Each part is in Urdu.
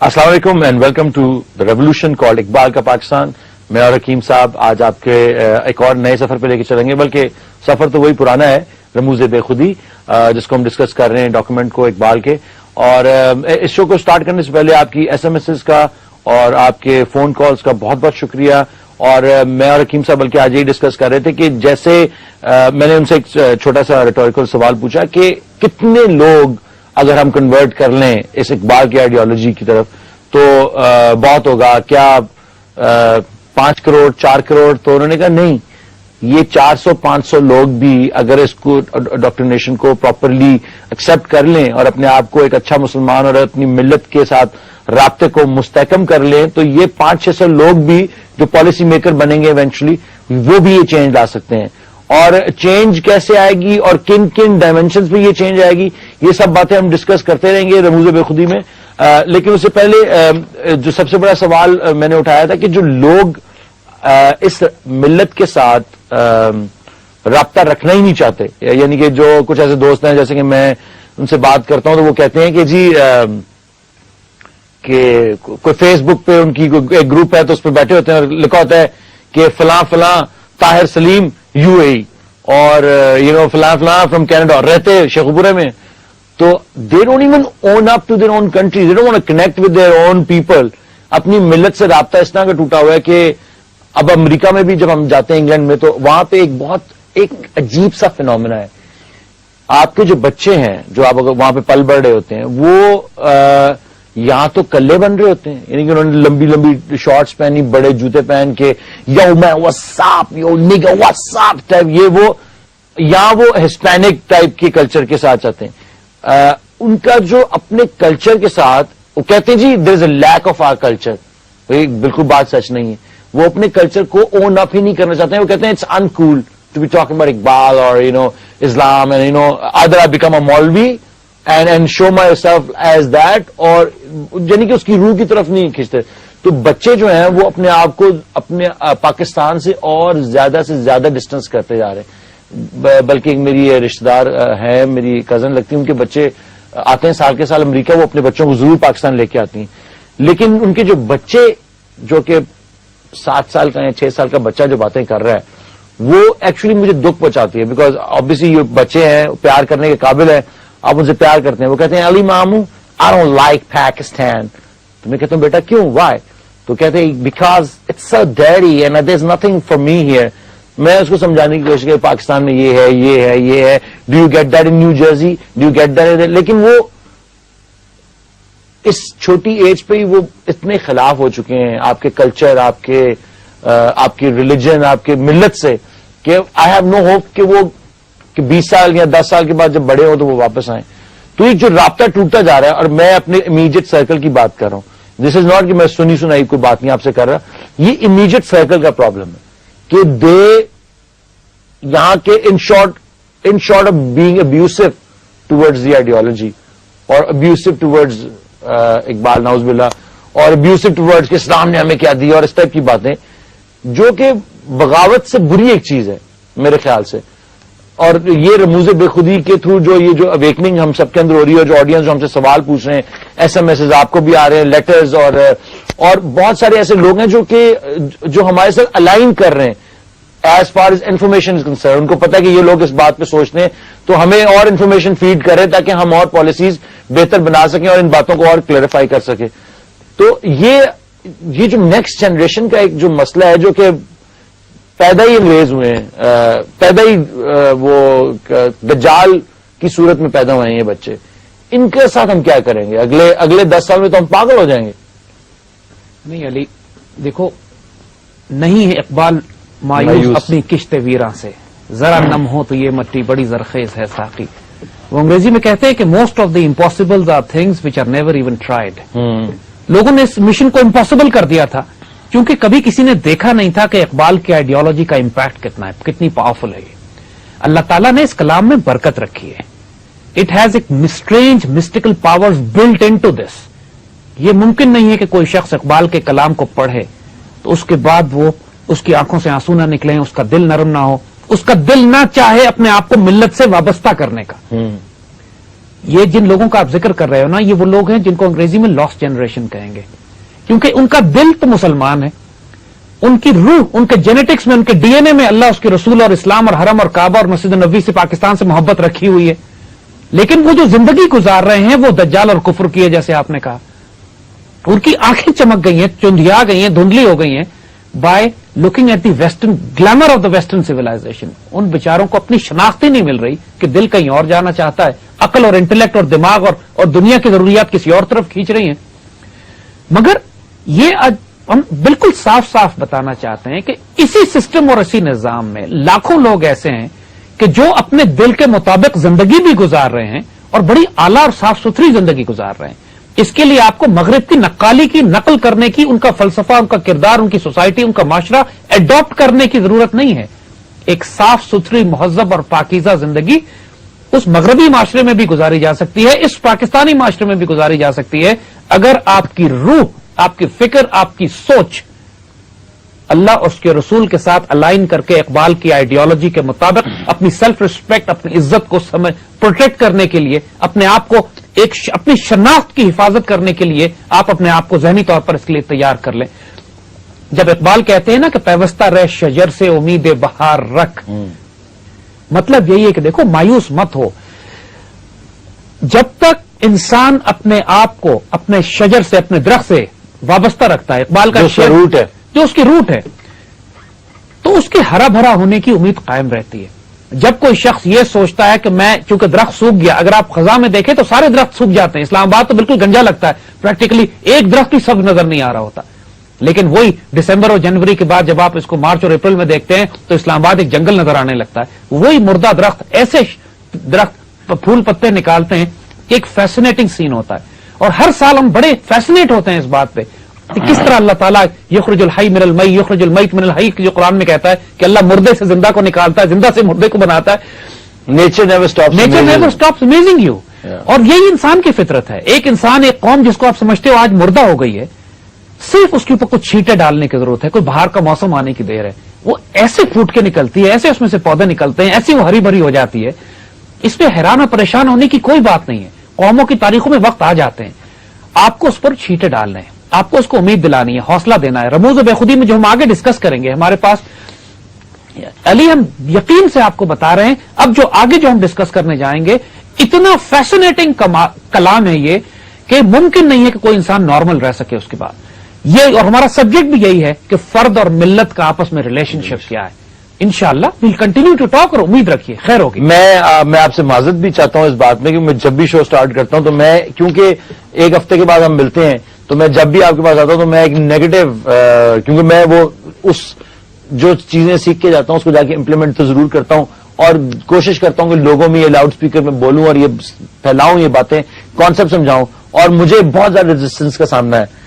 السلام علیکم and welcome to the revolution called Iqbal کا پاکستان. میں اور حکیم صاحب آج آپ کے ایک اور نئے سفر پہ لے کے چلیں گے, بلکہ سفر تو وہی پرانا ہے, رموز بے خودی, جس کو ہم ڈسکس کر رہے ہیں ڈاکومنٹ کو اقبال کے. اور اس شو کو سٹارٹ کرنے سے پہلے آپ کی ایس ایم ایس کا اور آپ کے فون کالز کا بہت بہت شکریہ. اور میں اور حکیم صاحب بلکہ آج یہی ڈسکس کر رہے تھے کہ جیسے میں نے ان سے ایک چھوٹا سا ریٹوریکل سوال پوچھا کہ کتنے لوگ اگر ہم کنورٹ کر لیں اس اقبال کی آئیڈیالوجی کی طرف تو بہت ہوگا, کیا 5 کروڑ 4 کروڑ؟ تو انہوں نے کہا نہیں, یہ 400-500 لوگ بھی اگر اس کو ڈاکٹرینیشن کو پراپرلی ایکسپٹ کر لیں اور اپنے آپ کو ایک اچھا مسلمان اور اپنی ملت کے ساتھ رابطے کو مستحکم کر لیں تو یہ 500-600 لوگ بھی جو پالیسی میکر بنیں گے ایونچولی وہ بھی یہ چینج لا سکتے ہیں. اور چینج کیسے آئے گی اور کن کن ڈائمینشنز پہ یہ چینج آئے گی, یہ سب باتیں ہم ڈسکس کرتے رہیں گے رموز بے خودی میں. لیکن اس سے پہلے جو سب سے بڑا سوال میں نے اٹھایا تھا کہ جو لوگ اس ملت کے ساتھ رابطہ رکھنا ہی نہیں چاہتے, یعنی کہ جو کچھ ایسے دوست ہیں جیسے کہ میں ان سے بات کرتا ہوں تو وہ کہتے ہیں کہ جی کہ کوئی فیس بک پہ ان کی ایک گروپ ہے تو اس پہ بیٹھے ہوتے ہیں اور لکھا ہوتا ہے کہ فلاں فلاں طاہر سلیم یو اے اور فلاں فلاں فرام کینیڈا, رہتے شیخوپورے میں. تو they don't even own up to their own country, they don't want to connect with their own people. اپنی ملت سے رابطہ اس طرح کا ٹوٹا ہوا ہے کہ اب امریکہ میں بھی جب ہم جاتے ہیں انگلینڈ میں تو وہاں پہ ایک عجیب سا فینومینا ہے. آپ کے جو بچے ہیں جو آپ وہاں پہ پل بڑھ رہے ہوتے ہیں وہ یہاں تو کلے بن رہے ہوتے ہیں, یعنی کہ انہوں نے لمبی لمبی شارٹس پہنی, بڑے جوتے پہن کے یو میں واٹساپ یو نیگا واٹساپ ٹائپ, یہ وہ یہاں وہ ہسپینک ٹائپ کے کلچر کے ساتھ چاہتے ہیں. ان کا جو اپنے کلچر کے ساتھ وہ کہتے ہیں جی there is a lack of our culture, بالکل بات سچ نہیں ہے. وہ اپنے کلچر کو اون اپ ہی نہیں کرنا چاہتے ہیں. وہ کہتے ہیں it's uncool to be talking about Iqbal اور Islam and either I become a مولوی and show myself as that, اور یعنی کہ اس کی روح کی طرف نہیں کھینچتے. تو بچے جو ہیں وہ اپنے آپ کو اپنے پاکستان سے اور زیادہ سے زیادہ ڈسٹینس کرتے جا رہے ہیں. بلکہ ایک میری رشتہ دار ہے, میری کزن لگتی ہے, ان کے بچے آتے ہیں سال کے سال امریکہ, وہ اپنے بچوں کو ضرور پاکستان لے کے آتی ہیں. لیکن ان کے جو بچے جو کہ 7 سال کا یا 6 سال کا بچہ جو باتیں کر رہا ہے وہ ایکچولی مجھے دکھ پہنچاتی ہے, بیکاز آبویسلی یہ بچے ہیں پیار کرنے کے قابل ہیں, آپ ان سے پیار کرتے ہیں. وہ کہتے ہیں علی مامو آئی ڈونٹ لائک پاکستان. تو میں کہتا ہوں بیٹا کیوں, وائی؟ تو کہتے ہیں because it's so dreary and there is nothing for me here. میں اس کو سمجھانے کی کوشش کی پاکستان میں یہ ہے یہ ہے یہ ہے, do you get that in New Jersey, do you get that. لیکن وہ اس چھوٹی ایج پہ ہی وہ اتنے خلاف ہو چکے ہیں آپ کے کلچر, آپ کی ریلیجن, آپ کے ملت سے, کہ آئی ہیو نو ہوپ کہ وہ 20 سال یا 10 سال کے بعد جب بڑے ہوں تو وہ واپس آئیں. تو یہ جو رابطہ ٹوٹتا جا رہا ہے, اور میں اپنے امیڈیٹ سرکل کی بات کر رہا ہوں, دس از ناٹ کہ میں سنی سنائی کوئی بات نہیں آپ سے کر رہا, یہ امیڈیٹ سرکل کا پرابلم ہے کہ یہاں کے in short of being ابیوسو towards the ideology اور ابیوسو ٹوورڈز اقبال نعوذ باللہ, اور ابیوسو ٹوورڈز کہ اسلام نے ہمیں کیا دیا اور اس ٹائپ کی باتیں, جو کہ بغاوت سے بری ایک چیز ہے میرے خیال سے. اور یہ رموز بے خودی کے تھرو جو اویکننگ ہم سب کے اندر ہو رہی ہے, جو آڈینس جو ہم سے سوال پوچھ رہے ہیں, ایس ایم ایس آپ کو بھی آ رہے ہیں, لیٹرز, اور بہت سارے ایسے لوگ ہیں جو ہمارے ساتھ الائن کر رہے ہیں as far as information is concern. ان کو پتا ہے کہ یہ لوگ اس بات پہ سوچتے ہیں تو ہمیں اور انفارمیشن فیڈ کرے تاکہ ہم اور پالیسیز بہتر بنا سکیں اور ان باتوں کو اور کلیریفائی کر سکیں. تو یہ جو نیکسٹ جنریشن کا ایک جو مسئلہ ہے, جو کہ پیدا ہی انگریز ہوئے ہیں, پیدا ہی وہ دجال کی صورت میں پیدا ہوئے ہیں یہ بچے, ان کے ساتھ ہم کیا کریں گے اگلے 10 سال میں؟ تو ہم پاگل ہو جائیں گے. نہیں علی, دیکھو نہیں ہے اقبال مایوس اپنی کشت ویراں سے, ذرا نم ہو تو یہ مٹی بڑی زرخیز ہے ساقی. وہ انگریزی میں کہتے ہیں کہ most of the impossibles are things which are never even tried. لوگوں نے اس مشن کو امپاسبل کر دیا تھا کیونکہ کبھی کسی نے دیکھا نہیں تھا کہ اقبال کی آئیڈیالوجی کا امپیکٹ کتنا ہے, کتنی پاورفل ہے. اللہ تعالیٰ نے اس کلام میں برکت رکھی ہے. It has a strange mystical power built in to this. یہ ممکن نہیں ہے کہ کوئی شخص اقبال کے کلام کو پڑھے تو اس کے بعد وہ اس کی آنکھوں سے آنسو نہ نکلیں, اس کا دل نرم نہ ہو, اس کا دل نہ چاہے اپنے آپ کو ملت سے وابستہ کرنے کا. یہ جن لوگوں کا آپ ذکر کر رہے ہو نا، یہ وہ لوگ ہیں جن کو انگریزی میں لاسٹ جنریشن کہیں گے، کیونکہ ان کا دل تو مسلمان ہے، ان کی روح، ان کے جینیٹکس میں، ان کے ڈی این اے میں اللہ، اس کے رسول اور اسلام اور حرم اور کعبہ اور مسجد نبوی سے، پاکستان سے محبت رکھی ہوئی ہے، لیکن وہ جو زندگی گزار رہے ہیں وہ دجال اور کفر کی ہے، جیسے آپ نے کہا. ان کی آنکھیں چمک گئی ہیں، چندھیا گئی ہیں، دھندلی ہو گئی ہیں by looking at the western glamour of the western civilization. ان بیچاروں کو اپنی شناخت ہی نہیں مل رہی کہ دل کہیں اور جانا چاہتا ہے، عقل اور انٹلیکٹ اور دماغ اور دنیا کی ضروریات کسی اور طرف کھینچ رہی ہیں. مگر یہ ہم بالکل صاف صاف بتانا چاہتے ہیں کہ اسی سسٹم اور اسی نظام میں لاکھوں لوگ ایسے ہیں کہ جو اپنے دل کے مطابق زندگی بھی گزار رہے ہیں اور بڑی اعلیٰ اور صاف ستھری زندگی گزار رہے ہیں. اس کے لیے آپ کو مغرب کی نقالی کی نقل کرنے کی، ان کا فلسفہ، ان کا کردار، ان کی سوسائٹی، ان کا معاشرہ ایڈاپٹ کرنے کی ضرورت نہیں ہے. ایک صاف ستھری، مہذب اور پاکیزہ زندگی اس مغربی معاشرے میں بھی گزاری جا سکتی ہے، اس پاکستانی معاشرے میں بھی گزاری جا سکتی ہے، اگر آپ کی روح، آپ کی فکر، آپ کی سوچ اللہ اور اس کے رسول کے ساتھ الائن کر کے اقبال کی آئیڈیالوجی کے مطابق اپنی سیلف ریسپیکٹ، اپنی عزت کو پروٹیکٹ کرنے کے لیے، اپنے آپ کو اپنی شناخت کی حفاظت کرنے کے لیے آپ اپنے آپ کو ذہنی طور پر اس کے لیے تیار کر لیں. جب اقبال کہتے ہیں نا کہ پیوستہ رہ شجر سے امید بہار رکھ، مطلب یہی ہے کہ دیکھو مایوس مت ہو. جب تک انسان اپنے آپ کو اپنے شجر سے، اپنے درخت سے وابستہ رکھتا ہے، اقبال کا روٹ ہے، جو اس کی روٹ ہے، تو اس کے ہرا بھرا ہونے کی امید قائم رہتی ہے. جب کوئی شخص یہ سوچتا ہے کہ میں چونکہ درخت سوکھ گیا، اگر آپ خزاں میں دیکھیں تو سارے درخت سوکھ جاتے ہیں، اسلام آباد تو بالکل گنجا لگتا ہے، پریکٹیکلی ایک درخت بھی سبز نظر نہیں آ رہا ہوتا. لیکن وہی دسمبر اور جنوری کے بعد جب آپ اس کو مارچ اور اپریل میں دیکھتے ہیں تو اسلام آباد ایک جنگل نظر آنے لگتا ہے. وہی مردہ درخت، ایسے درخت پھول پتے نکالتے ہیں، ایک فیسنیٹنگ سین ہوتا ہے. اور ہر سال ہم بڑے فیسنیٹ ہوتے ہیں اس بات پہ کہ کس طرح اللہ تعالیٰ یخرج الحی من المیت یخرج المیت من الحی، جو قرآن میں کہتا ہے کہ اللہ مردے سے زندہ کو نکالتا ہے، زندہ سے مردے کو بناتا ہے. Nature never stops amazing you. اور یہی انسان کی فطرت ہے. ایک انسان، ایک قوم جس کو آپ سمجھتے ہو آج مردہ ہو گئی ہے، صرف اس کے اوپر کچھ چھینٹے ڈالنے کی ضرورت ہے، کوئی باہر کا موسم آنے کی دیر ہے، وہ ایسے پھوٹ کے نکلتی ہے، ایسے اس میں سے پودے نکلتے ہیں، ایسی وہ ہری بھری ہو جاتی ہے. اس پہ حیران اور پریشان ہونے کی کوئی بات نہیں ہے. قوموں کی تاریخوں میں وقت آ جاتے ہیں، آپ کو اس پر چھینٹے ڈالنے ہیں، آپ کو اس کو امید دلانی ہے، حوصلہ دینا ہے. رموز و بے خودی میں جو ہم آگے ڈسکس کریں گے، ہمارے پاس علی، ہم یقین سے آپ کو بتا رہے ہیں، اب جو آگے جو ہم ڈسکس کرنے جائیں گے، اتنا فیسنیٹنگ کلام ہے یہ کہ ممکن نہیں ہے کہ کوئی انسان نارمل رہ سکے اس کے بعد. یہ اور ہمارا سبجیکٹ بھی یہی ہے کہ فرد اور ملت کا آپس میں ریلیشن شپ کیا ہے. انشاءاللہ ویل کنٹینیو ٹو ٹاک، اور امید رکھیے خیر ہوگی. میں آپ سے معذرت بھی چاہتا ہوں اس بات میں کہ میں جب بھی شو سٹارٹ کرتا ہوں تو میں، کیونکہ ایک ہفتے کے بعد ہم ملتے ہیں، تو میں جب بھی آپ کے پاس آتا ہوں تو میں ایک نیگیٹو، کیونکہ میں وہ اس جو چیزیں سیکھ کے جاتا ہوں اس کو جا کے امپلیمنٹ تو ضرور کرتا ہوں، اور کوشش کرتا ہوں کہ لوگوں میں یہ لاؤڈ اسپیکر میں بولوں اور یہ پھیلاؤں، یہ باتیں، کانسیپٹ سمجھاؤں. اور مجھے بہت زیادہ ریزسٹنس کا سامنا ہے،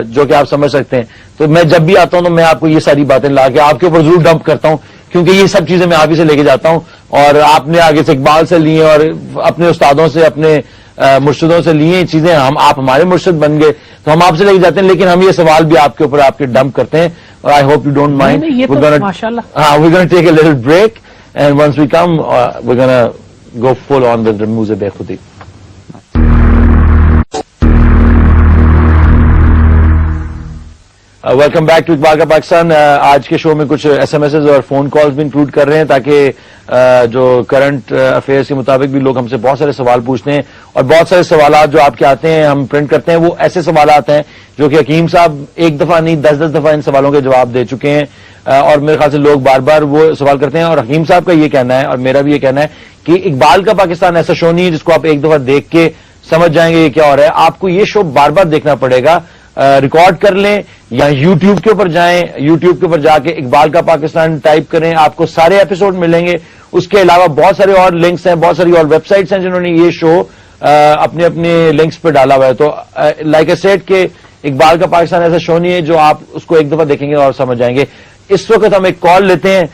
جو کہ آپ سمجھ سکتے ہیں. تو میں جب بھی آتا ہوں تو میں آپ کو یہ ساری باتیں لا کے آپ کے اوپر ضرور ڈمپ کرتا ہوں، کیونکہ یہ سب چیزیں میں آپ ہی سے لے کے جاتا ہوں. اور آپ نے آگے سے اقبال سے لیے اور اپنے استادوں سے، اپنے مرشدوں سے لیے چیزیں، آپ ہمارے مرشد بن گئے تو ہم آپ سے لے کے جاتے ہیں، لیکن ہم یہ سوال بھی آپ کے اوپر آپ کے ڈمپ کرتے ہیں. اور I hope you don't mind. We gonna take a little break and once we come we gonna go full on with Rumuz Bekhudi. Welcome back to Iqbal کا پاکستان. آج کے شو میں کچھ ایس ایم ایس اور فون کالز بھی انکلوڈ کر رہے ہیں تاکہ جو کرنٹ افیئرس کے مطابق بھی لوگ ہم سے بہت سارے سوال پوچھتے ہیں، اور بہت سارے سوالات جو آپ کے آتے ہیں ہم پرنٹ کرتے ہیں، وہ ایسے سوالات ہیں جو کہ حکیم صاحب ایک دفعہ نہیں 10 دفعہ ان سوالوں کے جواب دے چکے ہیں، اور میرے خیال سے لوگ بار بار وہ سوال کرتے ہیں. اور حکیم صاحب کا یہ کہنا ہے اور میرا بھی یہ کہنا ہے کہ اقبال کا پاکستان ایسا شو نہیں ہے جس کو آپ ایک دفعہ دیکھ کے سمجھ جائیں گے یہ کیا ہو رہا ہے. آپ کو یہ شو بار بار دیکھنا پڑے گا. ریکارڈ کر لیں یا یوٹیوب کے اوپر جائیں، یوٹیوب کے اوپر جا کے اقبال کا پاکستان ٹائپ کریں، آپ کو سارے ایپیسوڈ ملیں گے. اس کے علاوہ بہت سارے اور لنکس ہیں، بہت ساری اور ویب سائٹس ہیں جنہوں نے یہ شو اپنے اپنے لنکس پہ ڈالا ہوا ہے. تو لائک اے سیٹ کہ اقبال کا پاکستان ایسا شو نہیں ہے جو آپ اس کو ایک دفعہ دیکھیں گے اور سمجھ جائیں گے. اس وقت ہم ایک کال لیتے ہیں.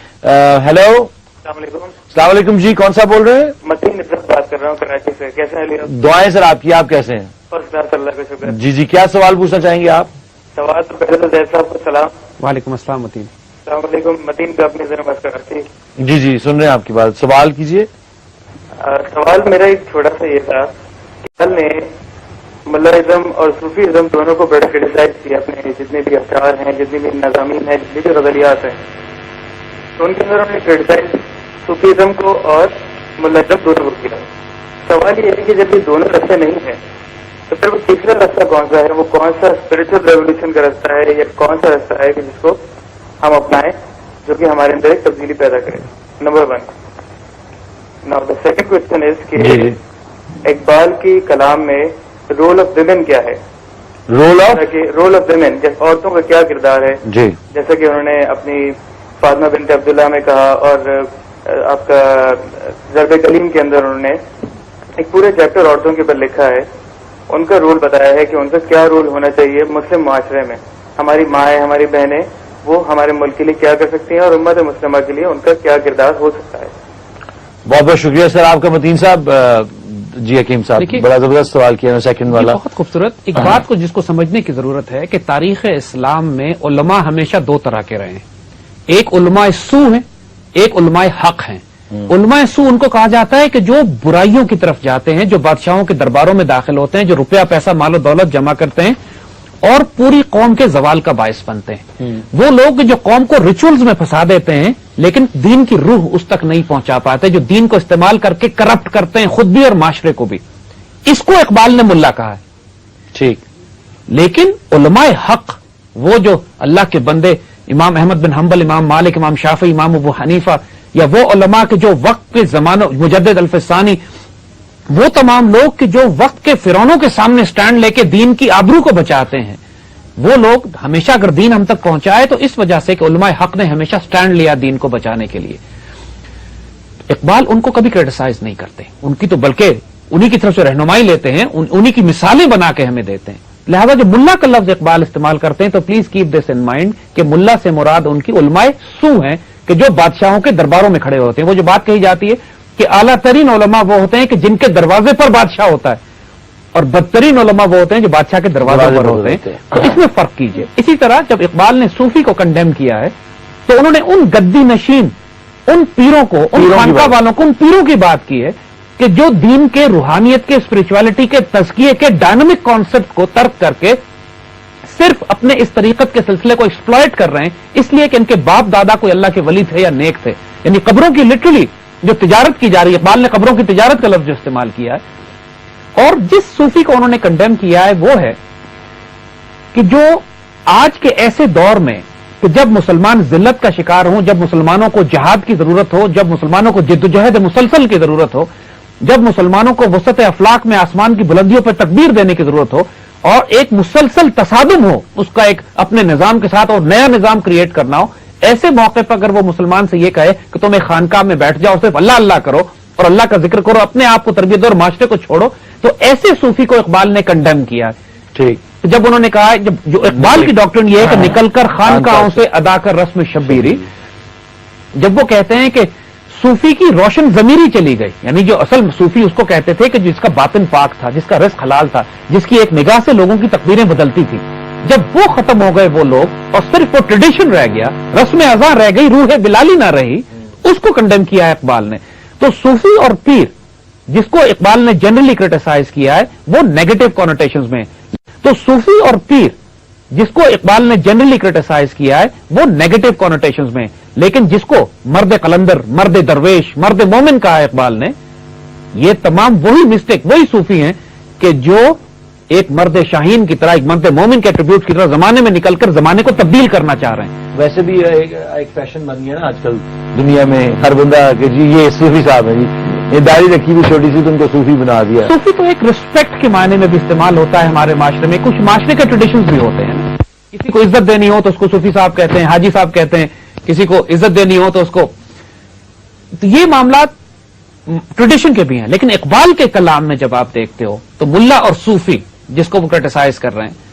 ہیلو، السلام علیکم. السلام علیکم جی، کون صاحب بول رہے ہیں؟ متین نصرت بات کر رہا ہوں کراچی سے. کیسے ہیں علی؟ دعائیں سر آپ کی، آپ کیسے ہیں؟ فرسٹ کلاس، اللہ کا شکر. جی جی، کیا سوال پوچھنا چاہیں گے آپ؟ سوال تو پہلے تو زید صاحب کو سلام. وعلیکم السلام متین. السلام علیکم. متین کا اپنی ذرا بات کراچی. جی جی، سن رہے ہیں آپ کی بات، سوال کیجیے. سوال میرا ایک چھوٹا سا یہ تھا کہ کل نے ملازم اور صوفیزم دونوں کو بڑا کرٹیسائز کیا، اپنے جتنے بھی افکار ہیں، جتنی بھی نظامین ہیں، جتنی بھی غزلیات ہیں، تو ان کے اندر انہوں نے کرٹیسائز صوفیزم کو اور ملازم دونوں کو کیا. سوال یہ ہے کہ جب یہ دونوں راستے نہیں ہیں تو پھر وہ تیسرا راستہ کون سا ہے؟ وہ کون سا اسپرچل ریولیوشن کا راستہ ہے یا کون سا راستہ ہے کہ جس کو ہم اپنائیں جو کہ ہمارے اندر ایک تبدیلی پیدا کرے؟ Number 1. Now the second question is کہ اقبال کی کلام میں رول آف ویمن کیا ہے؟ رول آف ویمن، جیسے عورتوں کا کیا کردار ہے؟ جی، جیسا کہ انہوں نے اپنی فاطمہ بنت عبداللہ میں کہا، اور آپ کا ضرب کلیم کے اندر انہوں نے ایک پورے چیپٹر عورتوں کے اوپر لکھا ہے. ان کا رول بتایا ہے کہ ان کا کیا رول ہونا چاہیے مسلم معاشرے میں. ہماری مائیں، ہماری بہنیں، وہ ہمارے ملک کے لیے کیا کر سکتی ہیں اور امت مسلمہ کے لیے ان کا کیا کردار ہو سکتا ہے. بہت بہت شکریہ سر آپ کا. متین صاحب، جی حکیم صاحب، بڑا زبردست سوال کیا سیکنڈ والا. بہت خوبصورت. ایک بات کو جس کو سمجھنے کی ضرورت ہے کہ تاریخ اسلام میں علماء ہمیشہ دو طرح کے رہے ہیں. ایک علماء سو ہیں، ایک علماء حق ہیں. علماء سو ان کو کہا جاتا ہے کہ جو برائیوں کی طرف جاتے ہیں، جو بادشاہوں کے درباروں میں داخل ہوتے ہیں، جو روپیہ پیسہ مال و دولت جمع کرتے ہیں اور پوری قوم کے زوال کا باعث بنتے ہیں. وہ لوگ جو قوم کو ریچولز میں پھنسا دیتے ہیں لیکن دین کی روح اس تک نہیں پہنچا پاتے، جو دین کو استعمال کر کے کرپٹ کرتے ہیں خود بھی اور معاشرے کو بھی. اس کو اقبال نے ملا کہا ہے. ٹھیک. لیکن علماء حق، وہ جو اللہ کے بندے، امام احمد بن حنبل، امام مالک، امام شافعی، امام ابو حنیفہ، یا وہ علماء کے جو وقت کے زمانوں، مجدد الفسانی، وہ تمام لوگ کہ جو وقت کے فرعونوں کے سامنے سٹینڈ لے کے دین کی آبرو کو بچاتے ہیں، وہ لوگ ہمیشہ اگر دین ہم تک پہنچائے تو اس وجہ سے کہ علماء حق نے ہمیشہ سٹینڈ لیا دین کو بچانے کے لیے. اقبال ان کو کبھی کرٹیسائز نہیں کرتے، ان کی تو بلکہ انہی کی طرف سے رہنمائی لیتے ہیں، انہی کی مثالیں بنا کے ہمیں دیتے ہیں. لہذا جب ملا کا لفظ اقبال استعمال کرتے ہیں تو please keep this in mind کہ ملا سے مراد ان کی علماء سو ہیں کہ جو بادشاہوں کے درباروں میں کھڑے ہوتے ہیں. وہ جو بات کہی جاتی ہے کہ اعلیٰ ترین علماء وہ ہوتے ہیں کہ جن کے دروازے پر بادشاہ ہوتا ہے، اور بدترین علماء وہ ہوتے ہیں جو بادشاہ کے دروازے پر ہوتے ہیں. تو اس میں فرق کیجئے. اسی طرح جب اقبال نے صوفی کو کنڈیم کیا ہے تو انہوں نے ان گدی نشین، ان پیروں کو، ان خانقاہ والوں کو، ان پیروں کی بات کی ہے کہ جو دین کے، روحانیت کے، اسپرچولیٹی کے، تزکیے کے ڈائنامک کانسیپٹ کو ترک کر کے صرف اپنے اس طریقت کے سلسلے کو ایکسپلائٹ کر رہے ہیں اس لیے کہ ان کے باپ دادا کوئی اللہ کے ولی تھے یا نیک تھے. یعنی قبروں کی لٹرلی جو تجارت کی جا رہی ہے، اقبال نے قبروں کی تجارت کا لفظ جو استعمال کیا ہے. اور جس صوفی کو انہوں نے کنڈیم کیا ہے وہ ہے کہ جو آج کے ایسے دور میں کہ جب مسلمان ذلت کا شکار ہوں، جب مسلمانوں کو جہاد کی ضرورت ہو، جب مسلمانوں کو جدوجہد مسلسل کی ضرورت ہو، جب مسلمانوں کو وسط افلاق میں آسمان کی بلندیوں پر تکبیر دینے کی ضرورت ہو اور ایک مسلسل تصادم ہو اس کا ایک اپنے نظام کے ساتھ اور نیا نظام کریٹ کرنا ہو، ایسے موقع پر اگر وہ مسلمان سے یہ کہے کہ تم ایک خانقاہ میں بیٹھ جاؤ اور صرف اللہ اللہ کرو اور اللہ کا ذکر کرو، اپنے آپ کو تربیت دو اور معاشرے کو چھوڑو، تو ایسے صوفی کو اقبال نے کنڈیم کیا. ٹھیک. جب انہوں نے کہا، جو اقبال کی ڈاکٹرن یہ ہے کہ نکل کر خانقاہوں سے ادا کر رسم شبیری، جب وہ کہتے ہیں کہ صوفی کی روشن ضمیری چلی گئی، یعنی جو اصل صوفی اس کو کہتے تھے کہ جس کا باطن پاک تھا، جس کا رزق حلال تھا، جس کی ایک نگاہ سے لوگوں کی تقدیریں بدلتی تھی، جب وہ ختم ہو گئے وہ لوگ اور صرف وہ ٹریڈیشن رہ گیا، رسم ازاں رہ گئی، روح بلالی نہ رہی، اس کو کنڈیم کیا ہے اقبال نے. تو صوفی اور پیر جس کو اقبال نے جنرلی کرٹیسائز کیا ہے وہ نیگیٹو کونوٹیشنز میں. تو صوفی اور پیر جس کو اقبال نے جنرلی کرٹیسائز کیا ہے وہ نیگیٹو کونوٹیشنز میں، لیکن جس کو مرد قلندر، مرد درویش، مرد مومن کہا ہے اقبال نے، یہ تمام وہی مسٹیک، وہی صوفی ہیں کہ جو ایک مرد شاہین کی طرح، ایک مرد مومن کے ایٹریبیوٹ کی طرح زمانے میں نکل کر زمانے کو تبدیل کرنا چاہ رہے ہیں. ویسے بھی ایک فیشن بن گیا نا آج کل دنیا میں، ہر بندہ کہ جی یہ صوفی صاحب ہے، جی یہ داڑھی رکھی بھی چھوٹی سی تو ان کو صوفی بنا دیا. صوفی تو ایک رسپیکٹ کے معنی میں بھی استعمال ہوتا ہے ہمارے معاشرے میں. کچھ معاشرے کے ٹریڈیشنز بھی ہوتے ہیں، کسی کو عزت دینی ہو تو اس کو صوفی صاحب کہتے ہیں، حاجی صاحب کہتے ہیں، کسی کو عزت دینی ہو تو اس کو، تو یہ معاملات ٹریڈیشن کے بھی ہیں. لیکن اقبال کے کلام میں جب آپ دیکھتے ہو تو ملا اور صوفی جس کو وہ کرٹیسائز کر رہے ہیں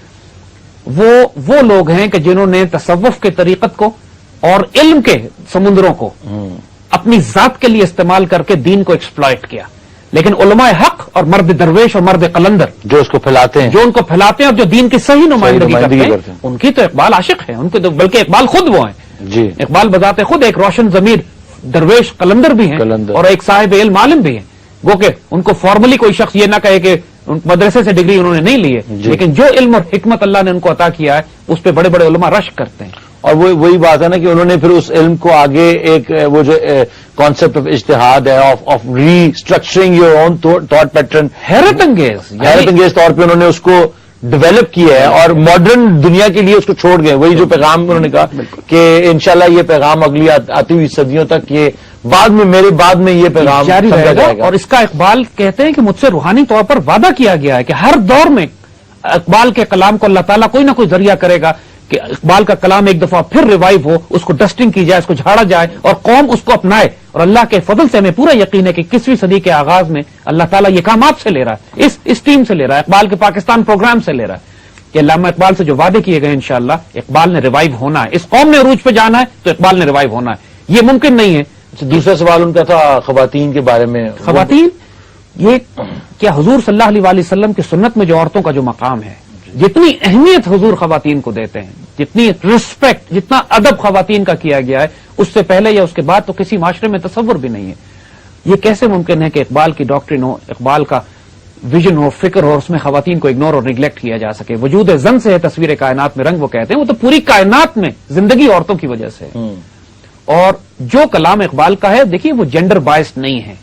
وہ لوگ ہیں کہ جنہوں نے تصوف کے طریقت کو اور علم کے سمندروں کو اپنی ذات کے لیے استعمال کر کے دین کو ایکسپلائٹ کیا. لیکن علماء حق اور مرد درویش اور مرد قلندر جو اس کو پھیلاتے ہیں، جو ان کو پھیلاتے ہیں اور جو دین کی صحیح نمائندگی کرتے ہیں، ان کی تو اقبال عاشق ہیں، ان کے تو بلکہ اقبال خود وہ ہیں. جی اقبال بذات خود ایک روشن ضمیر درویش قلندر بھی ہیں اور ایک صاحب علم عالم بھی ہیں. گو کہ ان کو فارملی کوئی شخص یہ نہ کہے کہ مدرسے سے ڈگری انہوں نے نہیں لی ہے, لیکن جو علم اور حکمت اللہ نے ان کو عطا کیا ہے اس پہ بڑے بڑے علماء رشک کرتے ہیں. اور وہی بات ہے نا کہ انہوں نے پھر اس علم کو آگے ایک وہ جو کانسیپٹ آف اجتہاد ہے, of restructuring your own thought pattern, حیرت انگیز طور پہ انہوں نے اس کو ڈیولپ کیا ہے اور ماڈرن دنیا کے لیے اس کو چھوڑ گئے. وہی جو پیغام انہوں نے کہا کہ انشاءاللہ یہ پیغام اگلی آتی ہوئی صدیوں تک یہ میرے بعد میں یہ پیغام جاری رہے گا. اور اس کا اقبال کہتے ہیں کہ مجھ سے روحانی طور پر وعدہ کیا گیا ہے کہ ہر دور میں اقبال کے کلام کو اللہ تعالیٰ کوئی نہ کوئی ذریعہ کرے گا کہ اقبال کا کلام ایک دفعہ پھر ریوائیو ہو, اس کو ڈسٹنگ کی جائے, اس کو جھاڑا جائے اور قوم اس کو اپنائے. اور اللہ کے فضل سے ہمیں پورا یقین ہے کہ 21ویں صدی کے آغاز میں اللہ تعالیٰ یہ کام آپ سے لے رہا ہے, اس ٹیم سے لے رہا ہے, اقبال کے پاکستان پروگرام سے لے رہا ہے کہ علامہ اقبال سے جو وعدے کیے گئے انشاءاللہ اقبال نے ریوائیو ہونا ہے. اس قوم نے عروج پہ جانا ہے تو اقبال نے ریوائیو ہونا ہے. یہ ممکن نہیں ہے. دوسرا سوال ان کا تھا خواتین کے بارے میں. خواتین, یہ کیا حضور صلی اللہ علیہ وسلم کی سنت میں جو عورتوں کا جو مقام ہے, جتنی اہمیت حضور خواتین کو دیتے ہیں, جتنی رسپیکٹ, جتنا ادب خواتین کا کیا گیا ہے, اس سے پہلے یا اس کے بعد تو کسی معاشرے میں تصور بھی نہیں ہے. یہ کیسے ممکن ہے کہ اقبال کی ڈاکٹرن ہو, اقبال کا ویژن ہو, فکر ہو, اس میں خواتین کو اگنور اور نگلیکٹ کیا جا سکے. وجود زن سے ہے تصویر کائنات میں رنگ, وہ کہتے ہیں وہ تو پوری کائنات میں زندگی عورتوں کی وجہ سے ہے. اور جو کلام اقبال کا ہے دیکھیے وہ جینڈر بائسڈ نہیں ہے.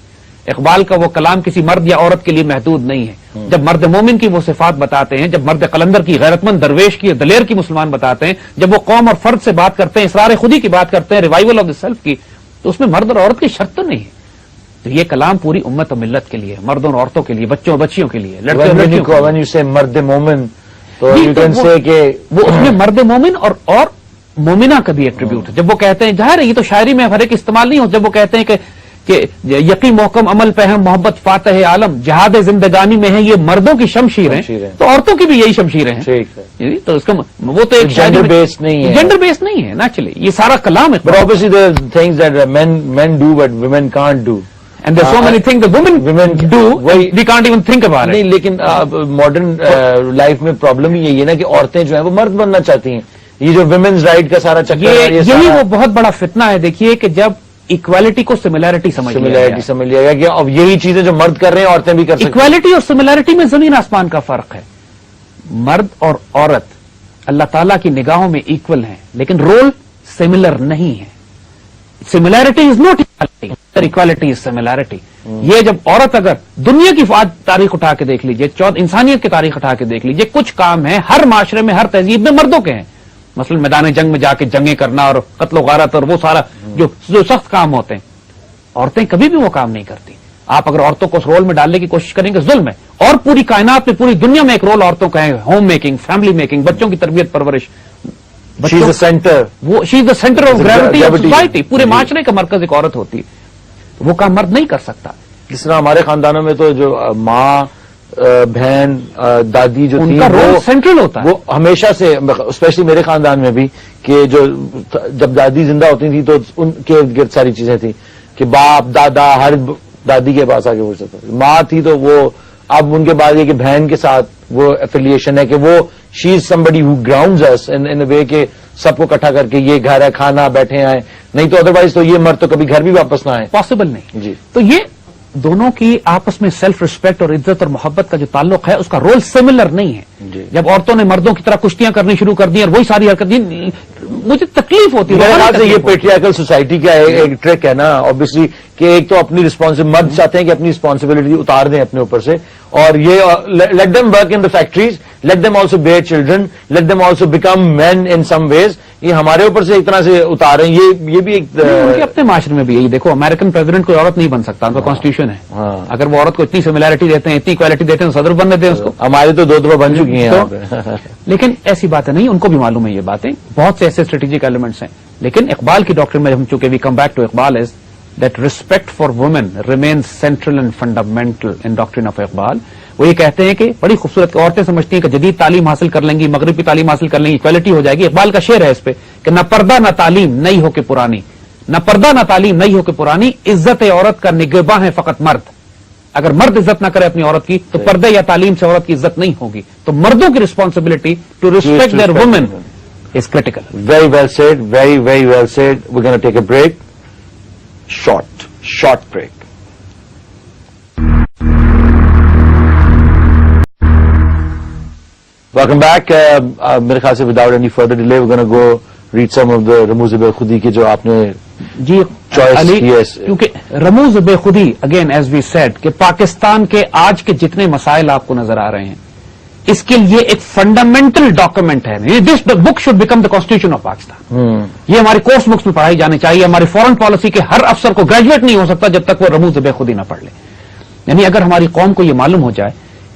اقبال کا وہ کلام کسی مرد یا عورت کے لیے محدود نہیں ہے. جب مرد مومن کی وہ صفات بتاتے ہیں, جب مرد قلندر کی, غیرت مند درویش کی, دلیر کی مسلمان بتاتے ہیں, جب وہ قوم اور فرد سے بات کرتے ہیں, اسرار خودی کی بات کرتے ہیں, ریوائول آف دا سیلف کی, تو اس میں مرد اور عورت کی شرط تو نہیں ہے. تو یہ کلام پوری امت و ملت کے لیے, مردوں اور عورتوں کے لیے, بچوں اور بچیوں کے لیے, لڑکوں اور لڑکیوں کے لیے. مرد مومن تو وہ اس میں مرد مومن اور مومنہ کا بھی ایٹریبیوٹ ہے. جب وہ کہتے ہیں, ظاہر ہے یہ تو شاعری میں ہر ایک استعمال نہیں ہو, جب وہ کہتے ہیں کہ یقین محکم عمل پہ ہم محبت فاتح عالم, جہاد زندگانی میں ہے یہ مردوں کی شمشیر ہیں, تو عورتوں کی بھی یہی شمشیریں ہیں. تو اس کا وہ تو ایک جینڈر بیس نہیں ہے, جینڈر بیس نہیں ہے نیچرلی. یہ سارا کلام ہے. But obviously there are things that men do but women can't do. And there's so many things that women do, we can't even think about it. نہیں, لیکن ماڈرن لائف میں پرابلم ہی یہی ہے نا کہ عورتیں جو ہیں وہ مرد بننا چاہتی ہیں. یہ جو ویمنز رائٹ کا سارا چکر ہے, یہی وہ بہت بڑا فتنہ ہے. دیکھیے کہ جب ایکویلٹی کو سملیرٹی سمجھ لیا گیا کہ اب یہی چیزیں جو مرد کر رہے ہیں عورتیں بھی کر سکتی ہیں. ایکویلٹی اور سملیرٹی میں زمین آسمان کا فرق ہے. مرد اور عورت اللہ تعالیٰ کی نگاہوں میں ایکول ہیں, لیکن رول سملر نہیں ہے. Similarity is not equality is similarity. یہ جب عورت اگر دنیا کی تاریخ اٹھا کے دیکھ لیجئے, انسانیت کی تاریخ اٹھا کے دیکھ لیجئے, کچھ کام ہیں ہر معاشرے میں, ہر تہذیب میں مردوں کے ہیں. مثلا میدان جنگ میں جا کے جنگیں کرنا اور قتل و غارت اور وہ سارا جو سخت کام ہوتے ہیں, عورتیں کبھی بھی وہ کام نہیں کرتی. آپ اگر عورتوں کو اس رول میں ڈالنے کی کوشش کریں گے ظلم ہے. اور پوری کائنات میں, پوری دنیا میں ایک رول عورتوں کا ہے, ہوم میکنگ, فیملی میکنگ, بچوں کی تربیت پرورش. She is the centre of gravity of society. پورے معاشرے کا مرکز ایک عورت ہوتی ہے. وہ کام مرد نہیں کر سکتا. جس طرح ہمارے خاندانوں میں تو جو ماں, بہن, دادی جو ان کا رول سینٹرل ہوتا ہے. وہ ہمیشہ سے, اسپیشلی میرے خاندان میں بھی, کہ جو جب دادی زندہ ہوتی تھی تو ان کے ارد گرد ساری چیزیں تھیں کہ باپ دادا ہر دادی کے پاس آگے پہنچ سکتا. ماں تھی تو وہ, اب ان کے بعد یہ کہ بہن کے ساتھ وہ ایفیلیشن ہے کہ وہ شی از سمبڈی ہو گراؤنڈز اس ان اے وے کہ سب کو اکٹھا کر کے یہ گھر ہے, کھانا, بیٹھے آئے. نہیں تو ادروائز تو یہ مرد تو کبھی گھر بھی واپس نہ آئے, پاسبل نہیں. جی, تو یہ دونوں کی آپس میں سیلف ریسپیکٹ اور عزت اور محبت کا جو تعلق ہے اس کا رول سملر نہیں ہے. جب عورتوں نے مردوں کی طرح کشتیاں کرنی شروع کر دی اور وہی ساری حرکت دی, مجھے تکلیف ہوتی ہے. میرے خیال سے یہ پیٹریارکل سوسائٹی کا ایک ٹرک ہے نا obviously, کہ ایک تو اپنی مرد چاہتے ہیں کہ اپنی رسپانسبلٹی اتار دیں اپنے اوپر سے, اور یہ let them work in the factories, let them also bear children, let them also become men in some ways. یہ ہمارے اوپر سے ایک طرح سے اتاریں. یہ بھی ایک اپنے معاشرے میں بھی یہی دیکھو, امریکن پریزیڈنٹ کوئی عورت نہیں بن سکتا, ان کا کانسٹیٹیوشن ہے. اگر وہ عورت کو اتنی سملیرٹی دیتے ہیں, اتنی اکویلٹی دیتے ہیں, صدر بن دیتے ہیں اس کو. ہمارے تو 2 دفعہ بن چکی ہیں. لیکن ایسی باتیں نہیں, ان کو بھی معلوم ہے یہ باتیں. بہت سے ایسے اسٹریٹجک ایلیمنٹس ہیں. لیکن اقبال کی ڈاکٹرن میں ہم چونکہ we come back to Iqbal is that respect for women remains central and fundamental in doctrine of Iqbal. وہ یہ کہتے ہیں کہ بڑی خوبصورت عورتیں سمجھتی ہیں کہ جدید تعلیم حاصل کر لیں گی, مغربی تعلیم حاصل کر لیں گی, ایکویلٹی ہو جائے گی. اقبال کا شعر ہے اس پہ کہ نہ پردہ نہ تعلیم نئی ہو کے پرانی, نہ پردہ نہ تعلیم نئی ہو کے پرانی, عزت عورت کا نگہباں ہے فقط مرد. اگر مرد عزت نہ کرے اپنی عورت کی تو پردے یا تعلیم سے عورت کی عزت نہیں ہوگی. تو مردوں کی responsibility to respect their women is critical. Very well said, very, very well said. We're going to take a break. Short break. Welcome back. میرے خیال سے without any further delay we're going to go read some of the رموز بے خودی کی جو آپ نے جی چوائس علی کی ہے. کیونکہ رموز بے خودی اگین ایز وی سیڈ کہ پاکستان کے آج کے جتنے مسائل آپ کو نظر آ رہے ہیں اس کے لیے ایک فنڈامنٹل ڈاکومنٹ ہے. This book should become the constitution of Pakistan. یہ ہماری کورس بکس میں پڑھائی جانی چاہیے. ہماری فورن پالیسی کے ہر افسر کو گریجویٹ نہیں ہو سکتا جب تک وہ رموز بے خودی نہ پڑھ لے. یعنی اگر ہماری قوم کو یہ معلوم ہو جائے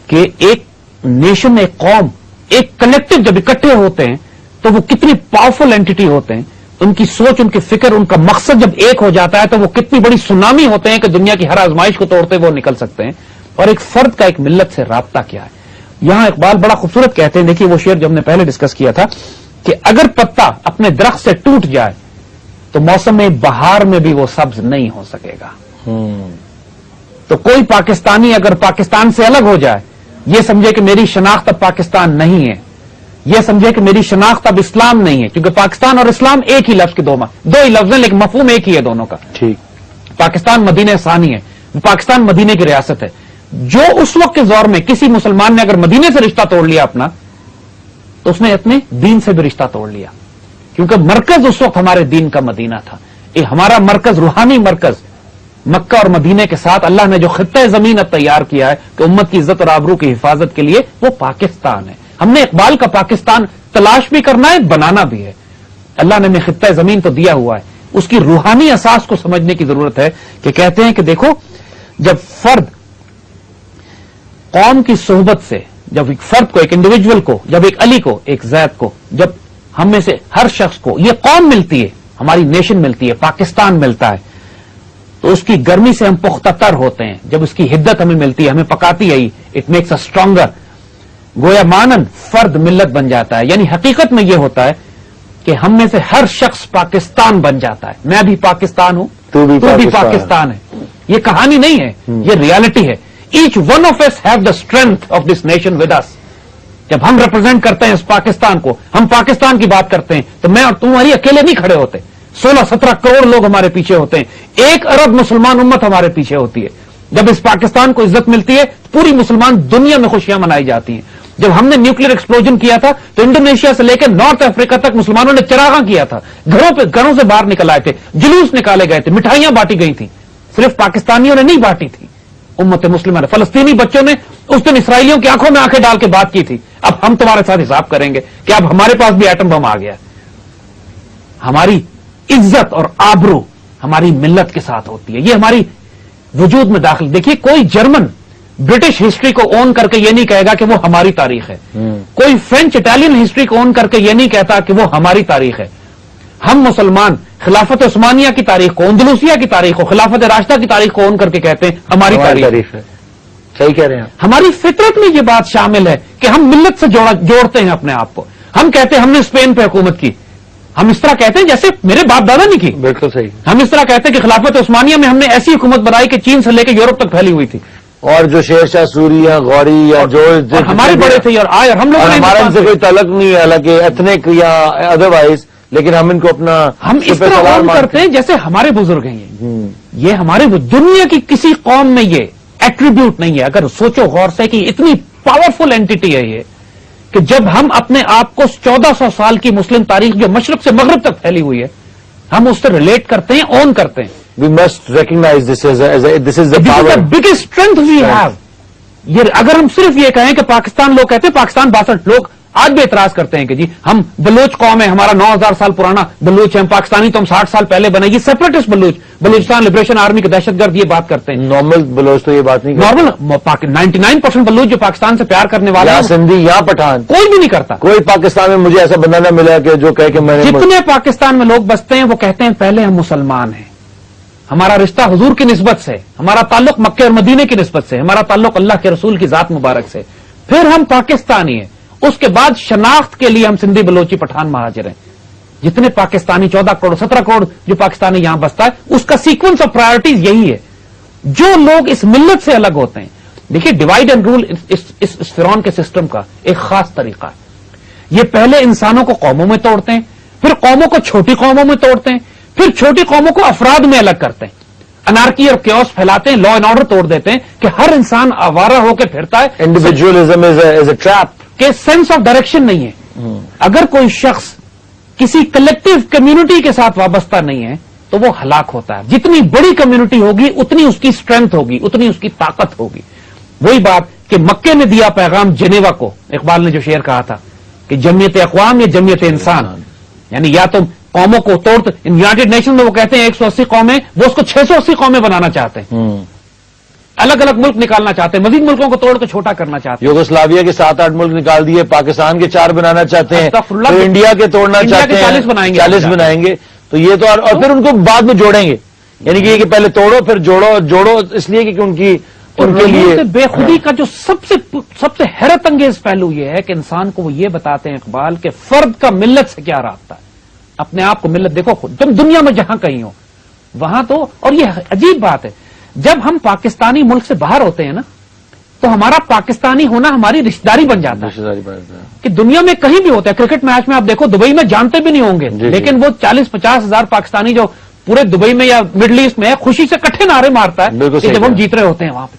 کہ ایک نیشن ایک قوم ایک کلیکٹو جب اکٹھے ہوتے ہیں تو وہ کتنی پاورفل اینٹی ہوتے ہیں, ان کی سوچ ان کی فکر ان کا مقصد جب ایک ہو جاتا ہے تو وہ کتنی بڑی سونامی ہوتے ہیں کہ دنیا کی ہر آزمائش کو توڑتے وہ نکل سکتے ہیں. اور ایک فرد کا ایک ملت سے رابطہ کیا ہے. یہاں اقبال بڑا خوبصورت کہتے ہیں, دیکھیے وہ شعر جو ہم نے پہلے ڈسکس کیا تھا کہ اگر پتا اپنے درخت سے ٹوٹ جائے تو موسم بہار میں بھی وہ سبز نہیں ہو سکے گا. تو کوئی پاکستانی اگر پاکستان سے الگ ہو جائے یہ سمجھے کہ میری شناخت اب پاکستان نہیں ہے, یہ سمجھے کہ میری شناخت اب اسلام نہیں ہے, کیونکہ پاکستان اور اسلام ایک ہی لفظ کے دو ہی لفظ ہیں لیکن مفہوم ایک ہی ہے دونوں کا. ٹھیک. پاکستان مدینہ ثانی ہے, پاکستان مدینے کی ریاست ہے. جو اس وقت کے دور میں کسی مسلمان نے اگر مدینے سے رشتہ توڑ لیا اپنا تو اس نے اپنے دین سے بھی رشتہ توڑ لیا, کیونکہ مرکز اس وقت ہمارے دین کا مدینہ تھا. ہمارا مرکز روحانی مرکز مکہ اور مدینے کے ساتھ اللہ نے جو خطہ زمین اب تیار کیا ہے کہ امت کی عزت اور آبرو کی حفاظت کے لیے وہ پاکستان ہے. ہم نے اقبال کا پاکستان تلاش بھی کرنا ہے, بنانا بھی ہے. اللہ نے ہمیں خطہ زمین تو دیا ہوا ہے, اس کی روحانی اساس کو سمجھنے کی ضرورت ہے. کہ کہتے ہیں کہ دیکھو جب فرد قوم کی صحبت سے, جب ایک فرد کو ایک انڈیویجول کو, جب ایک علی کو ایک زید کو, جب ہم میں سے ہر شخص کو یہ قوم ملتی ہے, ہماری نیشن ملتی ہے, پاکستان ملتا ہے, تو اس کی گرمی سے ہم پختہ تر ہوتے ہیں. جب اس کی حدت ہمیں ملتی ہے, ہمیں پکاتی ہے, اٹ میکس اے اسٹرانگر. گویا مانن فرد ملت بن جاتا ہے. یعنی حقیقت میں یہ ہوتا ہے کہ ہم میں سے ہر شخص پاکستان بن جاتا ہے. میں بھی پاکستان ہوں, تو بھی پاکستان ہے. یہ کہانی نہیں ہے, یہ ریالٹی ہے. Each one of us have the strength of this nation with us. جب ہم ریپرزینٹ کرتے ہیں اس پاکستان کو, ہم پاکستان کی بات کرتے ہیں تو میں اور تمہاری اکیلے نہیں کھڑے ہوتے. 16-17 کروڑ لوگ ہمارے پیچھے ہوتے ہیں, 1 ارب مسلمان امت ہمارے پیچھے ہوتی ہے. جب اس پاکستان کو عزت ملتی ہے پوری مسلمان دنیا میں خوشیاں منائی جاتی ہیں. جب ہم نے نیوکلیر ایکسپلوژن کیا تھا تو انڈونیشیا سے لے کے نارتھ افریقہ تک مسلمانوں نے چراغاں کیا تھا, گھروں سے باہر نکل آئے تھے, جلوس نکالے گئے تھے, مٹھائیاں بانٹی گئی تھیں. صرف پاکستانیوں نے نہیں بانٹی تھی, امت مسلمہ نے. فلسطینی بچوں نے اس دن اسرائیلیوں کی آنکھوں میں آنکھیں ڈال کے بات کی تھی, اب ہم تمہارے ساتھ حساب کریں گے کہ اب ہمارے پاس بھی ایٹم بم آ گیا. ہماری عزت اور آبرو ہماری ملت کے ساتھ ہوتی ہے, یہ ہماری وجود میں داخل. دیکھیے کوئی جرمن برٹش ہسٹری کو اون کر کے یہ نہیں کہے گا کہ وہ ہماری تاریخ ہے. کوئی فرینچ اٹالین ہسٹری کو اون کر کے یہ نہیں کہتا کہ وہ ہماری تاریخ ہے. ہم مسلمان خلافت عثمانیہ کی تاریخ کو, اندلوسیہ کی تاریخ کو, خلافت راشدہ کی تاریخ کو اون کر کے کہتے ہیں ہماری تاریخ ہے. صحیح کہہ رہے ہیں. ہماری فطرت میں یہ بات شامل ہے کہ ہم ملت سے جوڑتے ہیں اپنے آپ کو. ہم کہتے ہیں ہم نے اسپین پہ حکومت کی, ہم اس طرح کہتے ہیں جیسے میرے باپ دادا نے کی. بالکل صحیح. ہم اس طرح کہتے ہیں کہ خلافت عثمانیہ میں ہم نے ایسی حکومت بنائی کہ چین سے لے کے یورپ تک پھیلی ہوئی تھی, اور جو شیر شاہ سوری یا غوری یا جو ہمارے بڑے تھے اور آئے, اور ہم لوگوں نے ہمارا ان سے کوئی تعلق نہیں ہے حالانکہ ایتھنک یا ادروائز, لیکن ہم ان کو اپنا ہم اس طرح عام کرتے ہیں جیسے ہمارے بزرگ ہیں. یہ ہمارے دنیا کی کسی قوم میں یہ ایٹریبیوٹ نہیں ہے. اگر سوچو غور سے کہ اتنی پاورفل اینٹی ہے یہ, کہ جب ہم اپنے آپ کو 1400 سال کی مسلم تاریخ جو مشرق سے مغرب تک پھیلی ہوئی ہے ہم اس سے ریلیٹ کرتے ہیں, اون کرتے ہیں. We must recognize this is the power. The biggest strength we have. یہ اگر ہم صرف یہ کہیں کہ پاکستان, لوگ کہتے ہیں پاکستان 62, لوگ آج بھی اعتراض کرتے ہیں کہ جی ہم بلوچ قوم ہے, ہمارا 9000 سال پرانا بلوچ ہے, ہم پاکستانی تو ہم 60 سال پہلے بنے. یہ سیپریٹسٹ بلوچستان لبریشن آرمی کے دہشت گرد یہ بات کرتے ہیں. نارمل بلوچ تو یہ بات نہیں کرتے. نارمل 99% بلوچ جو پاکستان سے پیار کرنے والا ہے, سندھی یا پٹھان, کوئی بھی نہیں کرتا. کوئی پاکستان میں مجھے ایسا بندہ نہ ملا کہ جو کہے کہ میں نے, جتنے پاکستان میں لوگ بستے ہیں وہ کہتے ہیں پہلے ہم مسلمان ہیں, ہمارا رشتہ حضور کی نسبت سے, ہمارا تعلق مکہ اور مدینے کی نسبت سے, ہمارا تعلق اللہ کے رسول کی ذات مبارک سے, پھر ہم پاکستانی ہیں, اس کے بعد شناخت کے لیے ہم سندھی بلوچی پٹھان مہاجر ہیں. جتنے پاکستانی 14 کروڑ 17 کروڑ جو پاکستانی یہاں بستا ہے اس کا سیکوینس آف پرائرٹیز یہی ہے. جو لوگ اس ملت سے الگ ہوتے ہیں, دیکھیے ڈیوائڈ اینڈ رول اس فرعون کے سسٹم کا ایک خاص طریقہ ہے. یہ پہلے انسانوں کو قوموں میں توڑتے ہیں, پھر قوموں کو چھوٹی قوموں میں توڑتے ہیں, پھر چھوٹی قوموں کو افراد میں الگ کرتے ہیں, انارکی اور کیوس پھیلاتے ہیں, لا اینڈ آرڈر توڑ دیتے ہیں کہ ہر انسان آوارہ ہو کے پھرتا ہے. Individualism is a trap. کہ سینس آف ڈائریکشن نہیں ہے. اگر کوئی شخص کسی کلیکٹو کمیونٹی کے ساتھ وابستہ نہیں ہے تو وہ ہلاک ہوتا ہے. جتنی بڑی کمیونٹی ہوگی اتنی اس کی اسٹرینتھ ہوگی, اتنی اس کی طاقت ہوگی. وہی بات کہ مکے نے دیا پیغام جنیوا کو, اقبال نے جو شعر کہا تھا کہ جمعیت اقوام یا جمعیت انسان, یعنی یا تم قوموں کو توڑ, یونائٹڈ نیشن میں وہ کہتے ہیں 180 قومیں, وہ اس کو 680 قومیں بنانا چاہتے ہیں, الگ الگ ملک نکالنا چاہتے ہیں, مزید ملکوں کو توڑ کے چھوٹا کرنا چاہتے ہیں. یوگوسلاویا کے 7-8 ملک نکال دیے, پاکستان کے 4 بنانا چاہتے ہیں, تو انڈیا کے توڑنا چاہتے ہیں, 40 بنائیں گے. تو یہ تو اور پھر ان کو بعد میں جوڑیں گے, یعنی کہ پہلے توڑو پھر جوڑو, اس لیے کہ ان کے لیے بے خودی کا جو سب سے حیرت انگیز پہلو یہ ہے کہ انسان کو وہ یہ بتاتے ہیں اقبال کہ فرد کا ملت سے کیا رابطہ ہے. اپنے آپ کو ملت دیکھو, تم دنیا میں جہاں کہیں ہو وہاں تو, اور یہ عجیب بات ہے, جب ہم پاکستانی ملک سے باہر ہوتے ہیں نا تو ہمارا پاکستانی ہونا ہماری رشتہ داری بن جاتا ہے. کہ دنیا میں کہیں بھی ہوتا ہے, کرکٹ میچ میں آپ دیکھو دبئی میں جانتے بھی نہیں ہوں گے, لیکن وہ 40-50 ہزار پاکستانی جو پورے دبئی میں یا مڈل ایسٹ میں خوشی سے کٹھے نعرے مارتا ہے کہ جب ہم جیت رہے ہوتے ہیں وہاں پہ,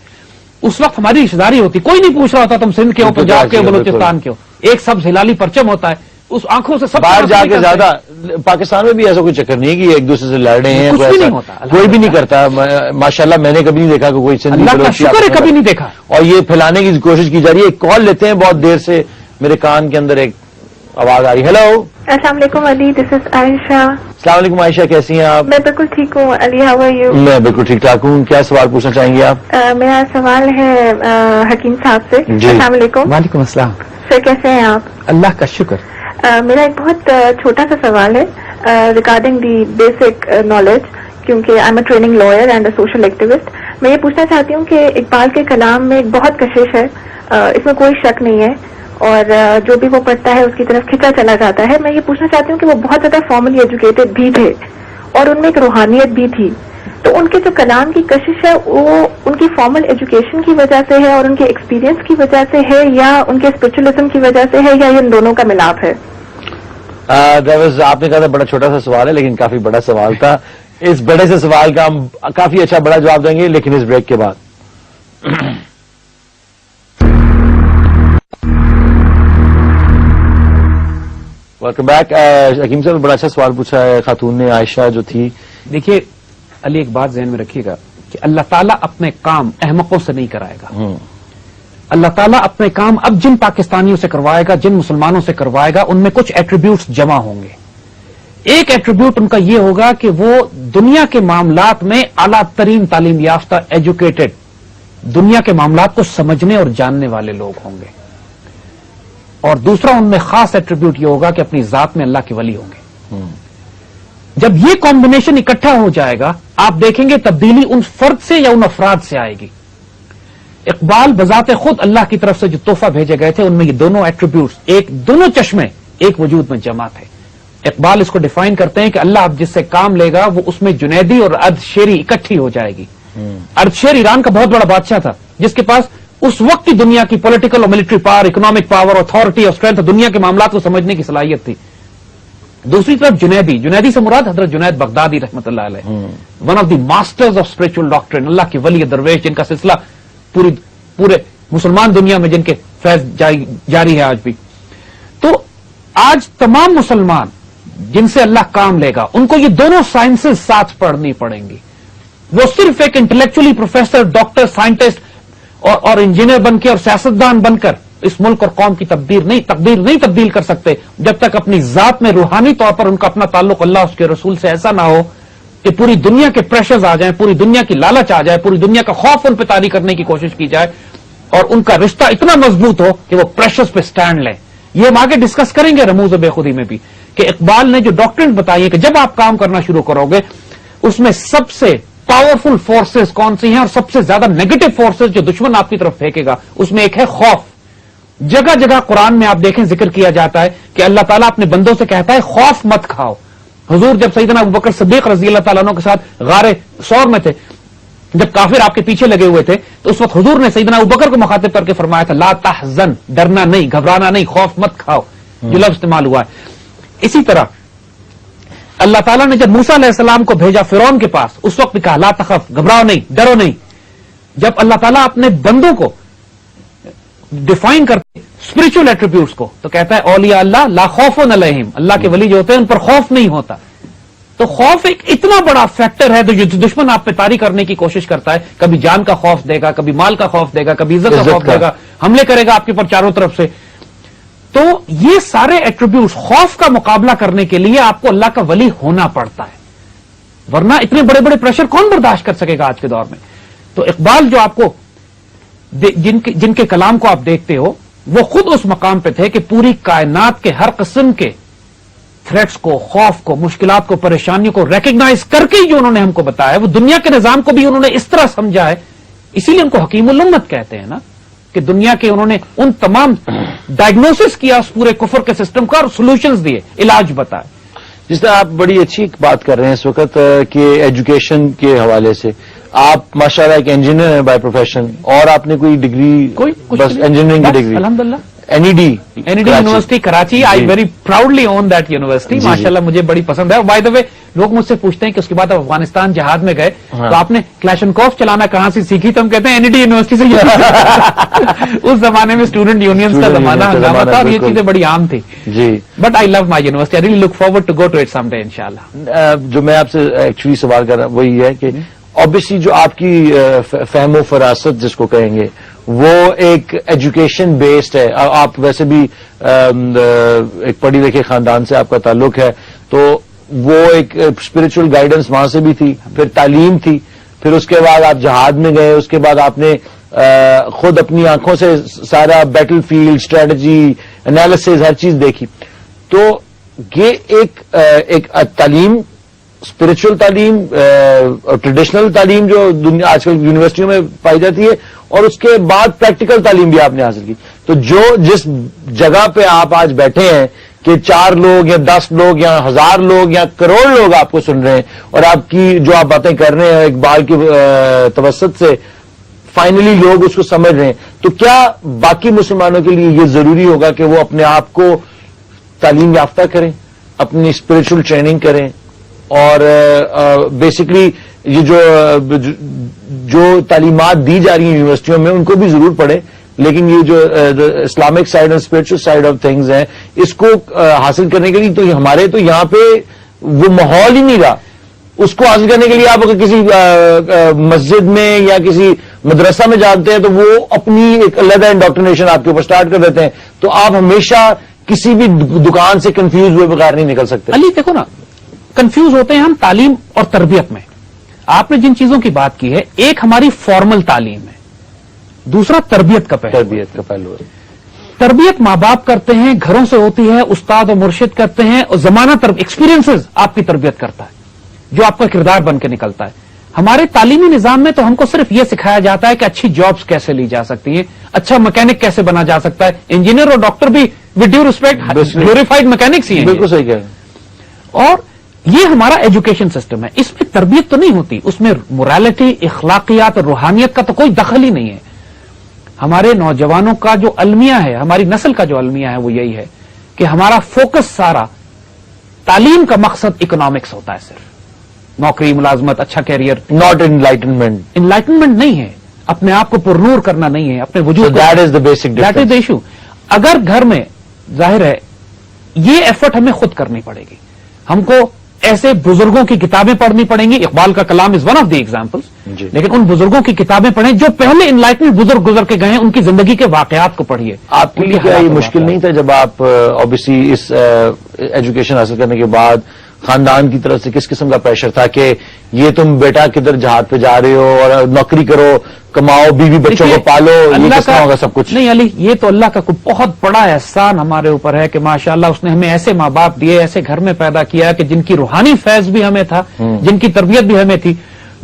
اس وقت ہماری رشتہ داری ہوتی, کوئی نہیں پوچھ رہا ہوتا تم سندھ کے ہو, پنجاب کے ہو, بلوچستان کے ہو, ایک سب ہلالی پرچم ہوتا ہے, اس آنکھوں سے سب باہر جا کے زیادہ. پاکستان میں بھی ایسا کوئی چکر نہیں کہ ایک دوسرے سے لڑ رہے ہیں, کوئی بھی نہیں کرتا ماشاءاللہ. میں نے کبھی نہیں دیکھا کہ کوئی اللہ کا شکر ہے کبھی نہیں دیکھا, اور یہ پھیلانے کی کوشش کی جا رہی ہے. ایک کال لیتے ہیں, بہت دیر سے میرے کان کے اندر ایک آواز آ رہی. ہیلو, السلام علیکم علی, دس از عائشہ. السلام علیکم عائشہ, کیسی ہیں آپ؟ میں بالکل ٹھیک ہوں. علی, ہاؤ آر یو؟ میں بالکل ٹھیک ٹھاک ہوں. کیا سوال پوچھنا چاہیں گے آپ؟ میرا سوال ہے حکیم صاحب سے. السلام علیکم. وعلیکم السلام. سر کیسے ہیں آپ؟ اللہ کا شکر. میرا ایک بہت چھوٹا سا سوال ہے ریگارڈنگ دی بیسک نالج, کیونکہ I am a training lawyer and a social activist. میں یہ پوچھنا چاہتی ہوں کہ اقبال کے کلام میں ایک بہت کشش ہے, اس میں کوئی شک نہیں ہے, اور جو بھی وہ پڑھتا ہے اس کی طرف کھینچا چلا جاتا ہے. میں یہ پوچھنا چاہتی ہوں کہ وہ بہت زیادہ فارملی ایجوکیٹڈ بھی تھے اور ان میں ایک روحانیت بھی تھی, تو ان کے جو کلام کی کشش ہے وہ ان کی فارمل ایجوکیشن کی وجہ سے ہے اور ان کے ایکسپیرینس کی وجہ سے ہے, یا ان کے اسپرچولیزم کی وجہ سے ہے, یا ان دونوں کا ملاپ ہے؟ آپ نے کہا تھا بڑا چھوٹا سا سوال ہے, لیکن کافی بڑا سوال تھا. اس بڑے سے سوال کا ہم کافی اچھا بڑا جواب دیں گے, لیکن اس بریک کے بعد. Welcome back. حکیم صاحب بڑا اچھا سوال پوچھا ہے خاتون نے, عائشہ جو تھی. دیکھیے علی, ایک بات ذہن میں رکھیے گا کہ اللہ تعالیٰ اپنے کام احمقوں سے نہیں کرائے گا. اللہ تعالیٰ اپنے کام اب جن پاکستانیوں سے کروائے گا, جن مسلمانوں سے کروائے گا, ان میں کچھ ایٹریبیوٹس جمع ہوں گے. ایک ایٹریبیوٹ ان کا یہ ہوگا کہ وہ دنیا کے معاملات میں اعلیٰ ترین تعلیم یافتہ, ایجوکیٹڈ, دنیا کے معاملات کو سمجھنے اور جاننے والے لوگ ہوں گے. اور دوسرا ان میں خاص ایٹریبیوٹ یہ ہوگا کہ اپنی ذات میں اللہ کے ولی ہوں گے. جب یہ کمبینیشن اکٹھا ہو جائے گا, آپ دیکھیں گے تبدیلی ان فرد سے یا ان افراد سے آئے گی. اقبال بذات خود اللہ کی طرف سے جو تحفہ بھیجے گئے تھے ان میں یہ دونوں ایٹریبیوٹس, دونوں چشمے ایک وجود میں جمع تھے. اقبال اس کو ڈیفائن کرتے ہیں کہ اللہ اب جس سے کام لے گا وہ اس میں جنیدی اور ارد شیری اکٹھی ہو جائے گی. ارد شیر ایران کا بہت بڑا بادشاہ تھا جس کے پاس اس وقت کی دنیا کی پولیٹیکل اور military power, economic power, authority اور اسٹرینتھ, دنیا کے معاملات کو سمجھنے کی صلاحیت تھی. دوسری طرف جنیدی سے مراد حضرت جنید بغدادی رحمۃ اللہ علیہ, one of the masters of spiritual ڈاکٹرن, اللہ کے ولی درویش جن کا سلسلہ پورے مسلمان دنیا میں جن کے فیض جاری ہے آج بھی. تو آج تمام مسلمان جن سے اللہ کام لے گا ان کو یہ دونوں سائنسز ساتھ پڑھنی پڑیں گی. وہ صرف ایک انٹلیکچولی پروفیسر, ڈاکٹر, سائنٹسٹ اور انجینئر بن کے اور سیاستدان بن کر اس ملک اور قوم کی تقدیر نہیں تبدیل کر سکتے جب تک اپنی ذات میں روحانی طور پر ان کا اپنا تعلق اللہ اس کے رسول سے ایسا نہ ہو کہ پوری دنیا کے پریشرز آ جائیں, پوری دنیا کی لالچ آ جائے, پوری دنیا کا خوف ان پہ طاری کرنے کی کوشش کی جائے, اور ان کا رشتہ اتنا مضبوط ہو کہ وہ پریشرز پہ سٹینڈ لیں. یہ ہم آگے ڈسکس کریں گے رموز بے خودی میں بھی کہ اقبال نے جو ڈاکٹرین بتائی ہے کہ جب آپ کام کرنا شروع کرو گے اس میں سب سے پاورفل فورسز کون سی ہیں اور سب سے زیادہ نیگیٹو فورسز جو دشمن آپ کی طرف پھینکے گا, اس میں ایک ہے خوف. جگہ جگہ قرآن میں آپ دیکھیں ذکر کیا جاتا ہے کہ اللہ تعالیٰ اپنے بندوں سے کہتا ہے خوف مت کھاؤ. حضور جب سیدنا ابوبکر صدیق رضی اللہ تعالیٰ عنہ کے ساتھ غار ثور میں تھے, جب کافر آپ کے پیچھے لگے ہوئے تھے, تو اس وقت حضور نے سیدنا ابوبکر کو مخاطب کر کے فرمایا تھا لا تحزن, ڈرنا نہیں, گھبرانا نہیں, خوف مت کھاؤ, جو لفظ استعمال ہوا ہے. اسی طرح اللہ تعالیٰ نے جب موسیٰ علیہ السلام کو بھیجا فرعون کے پاس, اس وقت بھی کہا لا تخف, گھبراؤ نہیں, ڈرو نہیں. جب اللہ تعالیٰ اپنے بندوں کو ڈیفائن کرتے اسپرچل ایٹریبیوٹس کو تو کہتا ہے اولیاء اللہ لا خوف علیہم، اللہ کے ولی جو ہوتے ہیں ان پر خوف نہیں ہوتا. تو خوف ایک اتنا بڑا فیکٹر ہے جو دشمن آپ پہ طاری کرنے کی کوشش کرتا ہے. کبھی جان کا خوف دے گا، کبھی مال کا خوف دے گا، کبھی عزت کا خوف دے گا، حملے کرے گا آپ کے اوپر چاروں طرف سے. تو یہ سارے ایٹریبیوٹس خوف کا مقابلہ کرنے کے لیے آپ کو اللہ کا ولی ہونا پڑتا ہے، ورنہ اتنے بڑے بڑے پریشر کون برداشت کر سکے گا آج کے دور میں. تو اقبال جو آپ کو جن کے کلام کو آپ دیکھتے ہو وہ خود اس مقام پہ تھے کہ پوری کائنات کے ہر قسم کے تھریٹس کو، خوف کو، مشکلات کو، پریشانیوں کو ریکگنائز کر کے ہی جو انہوں نے ہم کو بتایا ہے، وہ دنیا کے نظام کو بھی انہوں نے اس طرح سمجھا ہے. اسی لیے ان کو حکیم الامت کہتے ہیں نا، کہ دنیا کے انہوں نے ان تمام ڈائگنوسس کیا اس پورے کفر کے سسٹم کا اور سولوشنز دیے، علاج بتائے. جس طرح آپ بڑی اچھی بات کر رہے ہیں اس وقت کہ ایجوکیشن کے حوالے سے آپ ماشاءاللہ ایک انجینئر ہیں بائی پروفیشن، اور آپ نے کوئی ڈگری بس انجینئرنگ کی ڈگری الحمدللہ NED university Karachi. I very proudly own that university. ماشاءاللہ مجھے بڑی پسند ہے. بائی دا وے لوگ مجھ سے پوچھتے ہیں کہ اس کے بعد افغانستان جہاد میں گئے تو آپ نے کلاشنکوف چلانا کہاں سے سیکھی؟ تو ہم کہتے ہیں NED یونیورسٹی سے. اس زمانے میں اسٹوڈنٹ یونینز کا زمانہ ہنگامہ تھا اور یہ چیزیں بڑی عام تھی. جی but I love my university. I really look forward to go to it some day انشاءاللہ. جو میں آپ سے ایکچولی سوال کر رہا ہوں وہ یہ ہے کہ obviously جو آپ کی فہم و فراست جس کو کہیں گے وہ ایک ایجوکیشن بیسڈ ہے. آپ ویسے بھی ایک پڑھی لکھے خاندان سے آپ کا تعلق ہے، تو وہ ایک اسپرچل گائیڈنس وہاں سے بھی تھی، پھر تعلیم تھی، پھر اس کے بعد آپ جہاد میں گئے، اس کے بعد آپ نے خود اپنی آنکھوں سے سارا بیٹل فیلڈ، اسٹریٹجی، انالیسز، ہر چیز دیکھی. تو یہ ایک تعلیم، اسپرچل تعلیم اور ٹریڈیشنل تعلیم جو آج کل یونیورسٹیوں میں پائی جاتی ہے، اور اس کے بعد پریکٹیکل تعلیم بھی آپ نے حاصل کی. تو جس جگہ پہ آپ آج بیٹھے ہیں کہ 4 لوگ یا 10 لوگ یا 1000 لوگ یا کروڑ لوگ آپ کو سن رہے ہیں، اور آپ کی جو آپ باتیں کر رہے ہیں اقبال کی توسط سے فائنلی لوگ اس کو سمجھ رہے ہیں، تو کیا باقی مسلمانوں کے لیے یہ ضروری ہوگا کہ وہ اپنے آپ کو تعلیم یافتہ کریں، اپنی اسپرچل ٹریننگ کریں، اور بیسکلی یہ جو تعلیمات دی جا رہی ہیں یونیورسٹیوں میں ان کو بھی ضرور پڑھیں، لیکن یہ جو اسلامک سائڈ اور اسپرچل سائڈ آف تھنگز ہیں اس کو حاصل کرنے کے لیے تو ہمارے تو یہاں پہ وہ ماحول ہی نہیں رہا. اس کو حاصل کرنے کے لیے آپ اگر کسی مسجد میں یا کسی مدرسہ میں جاتے ہیں تو وہ اپنی ایک علیحدہ انڈاکٹرینیشن آپ کے اوپر سٹارٹ کر دیتے ہیں، تو آپ ہمیشہ کسی بھی دکان سے کنفیوز ہوئے بغیر نہیں نکل سکتے. علی دیکھو نا، کنفیوز ہوتے ہیں ہم تعلیم اور تربیت میں. آپ نے جن چیزوں کی بات کی ہے، ایک ہماری فارمل تعلیم ہے، دوسرا تربیت کا پہلو ہے. تربیت ماں باپ کرتے ہیں، گھروں سے ہوتی ہے، استاد و مرشد کرتے ہیں، اور زمانہ ایکسپیرینسز آپ کی تربیت کرتا ہے جو آپ کا کردار بن کے نکلتا ہے. ہمارے تعلیمی نظام میں تو ہم کو صرف یہ سکھایا جاتا ہے کہ اچھی جابز کیسے لی جا سکتی ہیں، اچھا میکینک کیسے بنا جا سکتا ہے. انجینئر اور ڈاکٹر بھی with due respect glorified mechanics ہی ہیں. بالکل صحیح کہہ رہے ہیں. اور یہ ہمارا ایجوکیشن سسٹم ہے، اس میں تربیت تو نہیں ہوتی، اس میں موریلٹی، اخلاقیات اور روحانیت کا تو کوئی دخل ہی نہیں ہے. ہمارے نوجوانوں کا جو المیہ ہے، ہماری نسل کا جو المیہ ہے وہ یہی ہے کہ ہمارا فوکس سارا تعلیم کا مقصد اکنامکس ہوتا ہے، صرف نوکری، ملازمت، اچھا کیریئر. ناٹ انلائٹنمنٹ نہیں ہے، اپنے آپ کو پرنور کرنا نہیں ہے، اپنے وجود. That is the basic that is the issue. اگر گھر میں ظاہر ہے یہ ایفرٹ ہمیں خود کرنی پڑے گی. ہم کو ایسے بزرگوں کی کتابیں پڑھنی پڑیں گی. اقبال کا کلام is one of the examples. لیکن ان بزرگوں کی کتابیں پڑھیں جو پہلے انلائٹنڈ بزرگ گزر کے گئے ہیں، ان کی زندگی کے واقعات کو پڑھیے. آپ کے لیے کیا یہ مشکل نہیں تھا جب آپ اوبیسلی اس ایجوکیشن حاصل کرنے کے بعد خاندان کی طرف سے کس قسم کا پریشر تھا کہ یہ تم بیٹا کدھر جہاد پہ جا رہے ہو اور نوکری کرو، کماؤ، بیوی بچوں کو پالو، یہ کس طرح ہوگا سب کچھ؟ نہیں علی، یہ تو اللہ کا بہت بڑا احسان ہمارے اوپر ہے کہ ماشاءاللہ اس نے ہمیں ایسے ماں باپ دیے، ایسے گھر میں پیدا کیا کہ جن کی روحانی فیض بھی ہمیں تھا، جن کی تربیت بھی ہمیں تھی.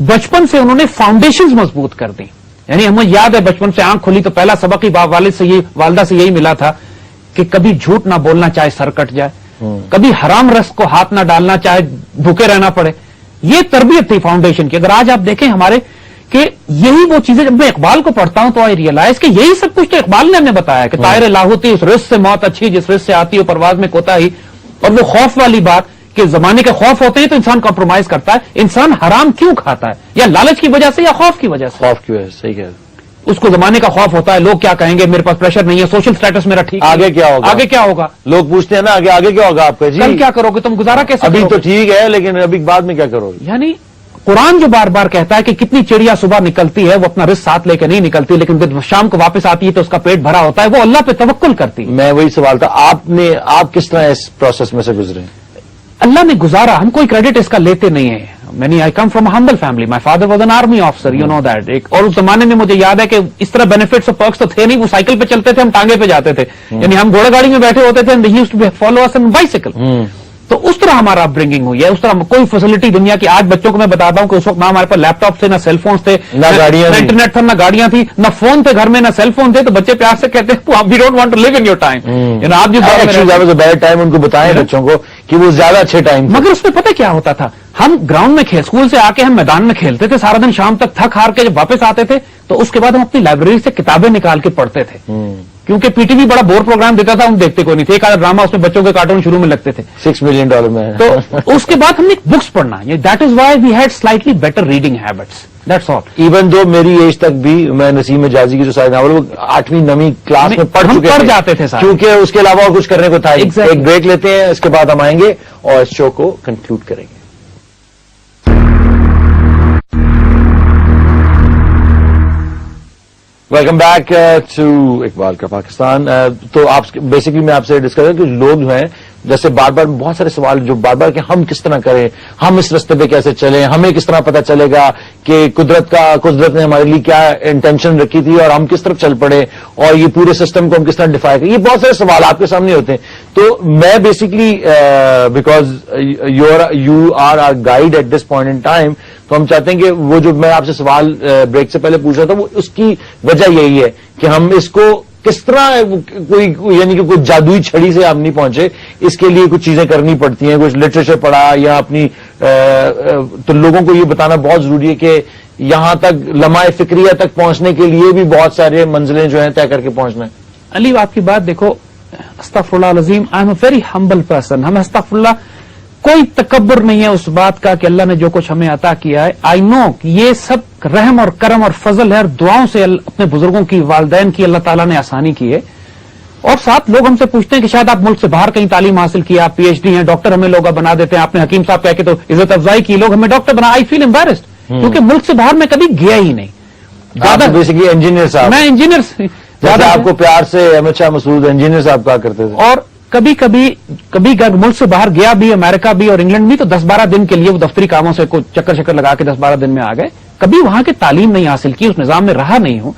بچپن سے انہوں نے فاؤنڈیشنز مضبوط کر دی. یعنی ہمیں یاد ہے بچپن سے آنکھ کھلی تو پہلا سبق ہی والدہ سے یہی ملا تھا کہ کبھی جھوٹ نہ بولنا چاہے سر کٹ جائے، کبھی حرام رزق کو ہاتھ نہ ڈالنا چاہے بھوکے رہنا پڑے. یہ تربیت تھی فاؤنڈیشن کی. اگر آج آپ دیکھیں ہمارے کہ یہی وہ چیزیں، جب میں اقبال کو پڑھتا ہوں تو آئی ریئلائز کہ یہی سب کچھ تو اقبال نے ہمیں بتایا کہ طائر لاہوتی اس رزق سے موت اچھی جس رزق سے آتی ہو پرواز میں کوتاہی. اور وہ خوف والی بات کہ زمانے کے خوف ہوتے ہیں تو انسان کمپرومائز کرتا ہے. انسان حرام کیوں کھاتا ہے؟ یا لالچ کی وجہ سے یا خوف کی وجہ سے؟ خوف کی وجہ سے. صحیح کہہ رہے ہیں. اس کو زمانے کا خوف ہوتا ہے, لوگ کیا کہیں گے, میرے پاس پریشر نہیں ہے, سوشل سٹیٹس میرا ٹھیک, آگے کیا ہوگا, آگے کیا ہوگا, لوگ پوچھتے ہیں نا آگے کیا ہوگا آپ کا, جی کل کیا کرو گے, تم گزارا کیسے ابھی کرو تو گے؟ ٹھیک ہے لیکن ابھی بعد میں کیا کرو گے. یعنی قرآن جو بار بار کہتا ہے کہ کتنی چڑیا صبح نکلتی ہے, وہ اپنا رزق ساتھ لے کے نہیں نکلتی, لیکن جب شام کو واپس آتی ہے تو اس کا پیٹ بھرا ہوتا ہے, وہ اللہ پہ توکل کرتی ہے. میں وہی سوال تھا, آپ کس طرح اس پروسیس میں سے گزرے؟ اللہ نے گزارا, ہم کوئی کریڈٹ اس کا لیتے نہیں ہیں. I come from humble family, my father was an army officer, you know that. اور اس زمانے میں مجھے یاد ہے کہ اس طرح بینیفٹس اور پرکس تو تھے نہیں, وہ سائیکل پہ چلتے تھے, ہم ٹانگے پہ جاتے تھے, یعنی ہم گھوڑا گاڑی میں بیٹھے ہوتے تھے, فالو اس آن بائیسیکل. تو اس طرح ہمارا اپ برنگنگ ہوئی ہے, اس طرح کوئی فیسلٹی دنیا کی آج بچوں کو میں بتاتا ہوں کہ اس وقت نہ ہمارے پاس لیپ ٹاپ تھے, نہ سیل فونس تھے, نہ گاڑیاں, نہ انٹرنیٹ تھا, نہ گاڑیاں تھی, نہ فون تھے گھر میں, نہ سیل فون تھے. تو بچے پیار سے کہتے ہیں we don't want to live in your time. آپ جو بیڈ ٹائم ان کو بتائیں بچوں کو کہ وہ زیادہ اچھے ٹائم, مگر اس میں پتہ کیا ہوتا تھا, ہم گراؤنڈ میں اسکول سے آ کے ہم میدان میں کھیلتے تھے سارا دن, شام تک تھک ہار کے جب واپس آتے تھے تو اس کے بعد ہم اپنی لائبریری سے کتابیں نکال کے پڑھتے تھے, کیونکہ پی ٹی وی بڑا بور پروگرام دیتا تھا, ہم دیکھتے کوئی نہیں تھے. ایک آدھا ڈرامہ اس میں بچوں کے کارٹون شروع میں لگتے تھے, $6 ملین میں. تو اس کے بعد ہم نے بکس پڑھنا, that is why we had slightly better reading habits, that's all. Even though میری ایج تک بھی میں نسیم حجازی کی جو سارے ناول وہ 8ویں 9ویں کلاس میں پڑھ چکے پڑھ جاتے تھے سارے, کیونکہ اس کے علاوہ اور کچھ کرنے کو تھا. ایک بریک لیتے ہیں, اس کے بعد ہم آئیں گے اور اس شو کو کنکلوڈ کریں گے. ویلکم بیک ٹو اقبال کا پاکستان. تو آپ بیسکلی میں آپ سے ڈسکس کروں کہ لوگ جو ہیں جیسے بار بار بہت سارے سوال جو بار بار کہ ہم کس طرح کریں, ہم اس رستے پہ کیسے چلیں, ہمیں کس طرح پتہ چلے گا کہ قدرت نے ہمارے لیے کیا انٹینشن رکھی تھی اور ہم کس طرف چل پڑے, اور یہ پورے سسٹم کو ہم کس طرح ڈیفائی کریں. یہ بہت سارے سوال آپ کے سامنے ہوتے ہیں. تو میں basically because you are our guide at this point in time, تو ہم چاہتے ہیں کہ وہ جو میں آپ سے سوال بریک سے پہلے پوچھ رہا تھا وہ اس کی وجہ یہی ہے کہ ہم اس کو کس طرح کوئی یعنی کہ کوئی جادوئی چھڑی سے آپ نہیں پہنچے, اس کے لیے کچھ چیزیں کرنی پڑتی ہیں, کچھ لٹریچر پڑھا یا اپنی تو لوگوں کو یہ بتانا بہت ضروری ہے کہ یہاں تک لمحہ فکریہ تک پہنچنے کے لیے بھی بہت سارے منزلیں جو ہیں طے کر کے پہنچنا ہے. علی آپ کی بات دیکھو, استغفر اللہ العظیم, آئی am a very humble person. ہمیں استغفر اللہ کوئی تکبر نہیں ہے اس بات کا کہ اللہ نے جو کچھ ہمیں عطا کیا ہے. آئی نو کہ یہ سب رحم اور کرم اور فضل ہے, اور دعاؤں سے اپنے بزرگوں کی, والدین کی اللہ تعالیٰ نے آسانی کی ہے. اور ساتھ لوگ ہم سے پوچھتے ہیں کہ شاید آپ ملک سے باہر کہیں تعلیم حاصل کی, آپ پی ایچ ڈی ہیں, ڈاکٹر ہمیں لوگ بنا دیتے ہیں, آپ نے حکیم صاحب کہہ کے تو عزت افزائی کی, لوگ ہمیں ڈاکٹر بنا. آئی فیل امبیرسڈ کیونکہ ملک سے باہر میں کبھی گیا ہی نہیں. زیادہ بیسکلی انجینئر صاحب, میں انجینئر زیادہ آپ کو پیار سے احمد شاہ مسعود انجینئر صاحب کہا کرتے تھے. اور کبھی ملک سے باہر گیا بھی, امریکہ بھی اور انگلینڈ بھی, تو 10-12 دن کے لیے وہ دفتری کاموں سے چکر لگا کے 10-12 دن میں آ گئے. کبھی وہاں کی تعلیم نہیں حاصل کی, اس نظام میں رہا نہیں ہوں.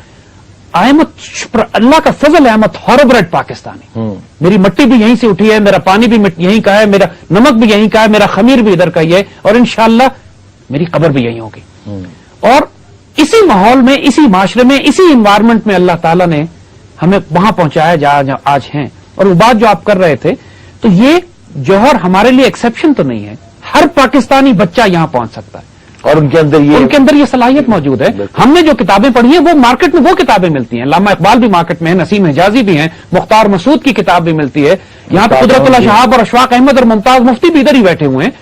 اللہ کا فضل ہے, احمد ہاربریڈ پاکستانی. میری مٹی بھی یہیں سے اٹھی ہے, میرا پانی بھی یہیں کا ہے, میرا نمک بھی یہیں کا ہے, میرا خمیر بھی ادھر کا ہی ہے, اور انشاءاللہ میری قبر بھی یہیں ہوگی. اور اسی ماحول میں, اسی معاشرے میں, اسی انوائرمنٹ میں اللہ تعالیٰ نے ہمیں وہاں پہنچایا جہاں آج ہیں. اور وہ بات جو آپ کر رہے تھے, تو یہ جوہر ہمارے لیے ایکسیپشن تو نہیں ہے, ہر پاکستانی بچہ یہاں پہنچ سکتا ہے, اور ان کے اندر یہ صلاحیت موجود ہے. ہم نے جو کتابیں پڑھی ہیں وہ مارکیٹ میں وہ کتابیں ملتی ہیں. علامہ اقبال بھی مارکیٹ میں ہے, نسیم حجازی بھی ہیں, مختار مسعود کی کتاب بھی ملتی ہے, یہاں پہ قدرت اللہ شہاب اور اشفاق احمد اور ممتاز مفتی بھی ادھر ہی بیٹھے ہوئے ہیں.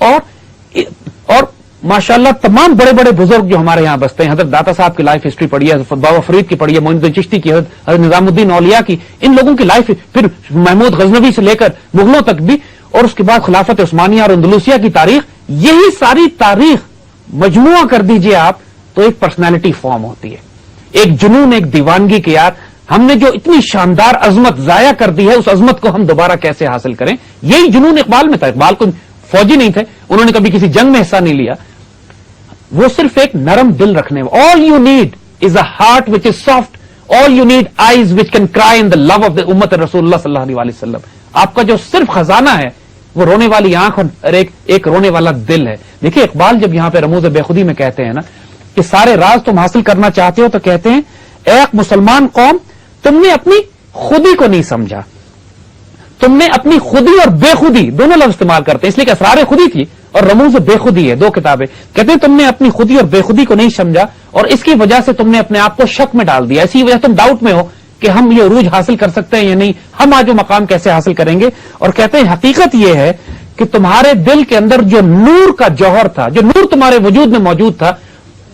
اور ماشاءاللہ تمام بڑے بڑے بزرگ جو ہمارے یہاں بستے ہیں, حضرت داتا صاحب کی لائف ہسٹری پڑھی ہے, بابا فرید کی پڑھی ہے, معین الدین چشتی کی, حضرت نظام الدین اولیاء کی, ان لوگوں کی لائف, پھر محمود غزنوی سے لے کر مغلوں تک بھی, اور اس کے بعد خلافت عثمانیہ اور اندلوسیہ کی تاریخ, یہی ساری تاریخ مجموعہ کر دیجئے آپ تو ایک پرسنالٹی فارم ہوتی ہے, ایک جنون, ایک دیوانگی کے یار ہم نے جو اتنی شاندار عظمت ضائع کر دی ہے, اس عظمت کو ہم دوبارہ کیسے حاصل کریں. یہی جنون اقبال میں تھا. اقبال کو فوجی نہیں تھے, انہوں نے کبھی کسی جنگ میں حصہ نہیں لیا, وہ صرف ایک نرم دل رکھنے. All you need is a heart which is soft, all you need eyes which can cry in the love of the امت رسول اللہ صلی اللہ علیہ وسلم. آپ کا جو صرف خزانہ ہے وہ رونے والی آنکھ اور ایک رونے والا دل ہے. دیکھیے اقبال جب یہاں پہ رموز بے خودی میں کہتے ہیں نا کہ سارے راز تم حاصل کرنا چاہتے ہو, تو کہتے ہیں اے مسلمان قوم, تم نے اپنی خودی کو نہیں سمجھا, تم نے اپنی خودی اور بے خودی دونوں لفظ استعمال کرتے ہیں, اس لیے کہ اسرار خودی تھی اور رموز بے خودی ہے, 2 کتابیں. کہتے ہیں تم نے اپنی خودی اور بے خودی کو نہیں سمجھا, اور اس کی وجہ سے تم نے اپنے آپ کو شک میں ڈال دیا. اسی وجہ تم ڈاؤٹ میں ہو کہ ہم یہ عروج حاصل کر سکتے ہیں یا نہیں, ہم آج وہ مقام کیسے حاصل کریں گے. اور کہتے ہیں حقیقت یہ ہے کہ تمہارے دل کے اندر جو نور کا جوہر تھا, جو نور تمہارے وجود میں موجود تھا,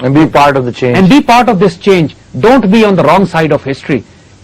And be part of the change. And be part of this change. Don't be on the wrong side of history.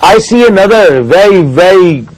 I see another very very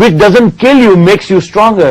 which doesn't kill you makes you stronger,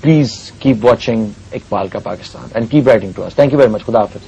Please keep watching Iqbal Ka Pakistan and keep writing to us. Thank you very much. Khuda Hafiz.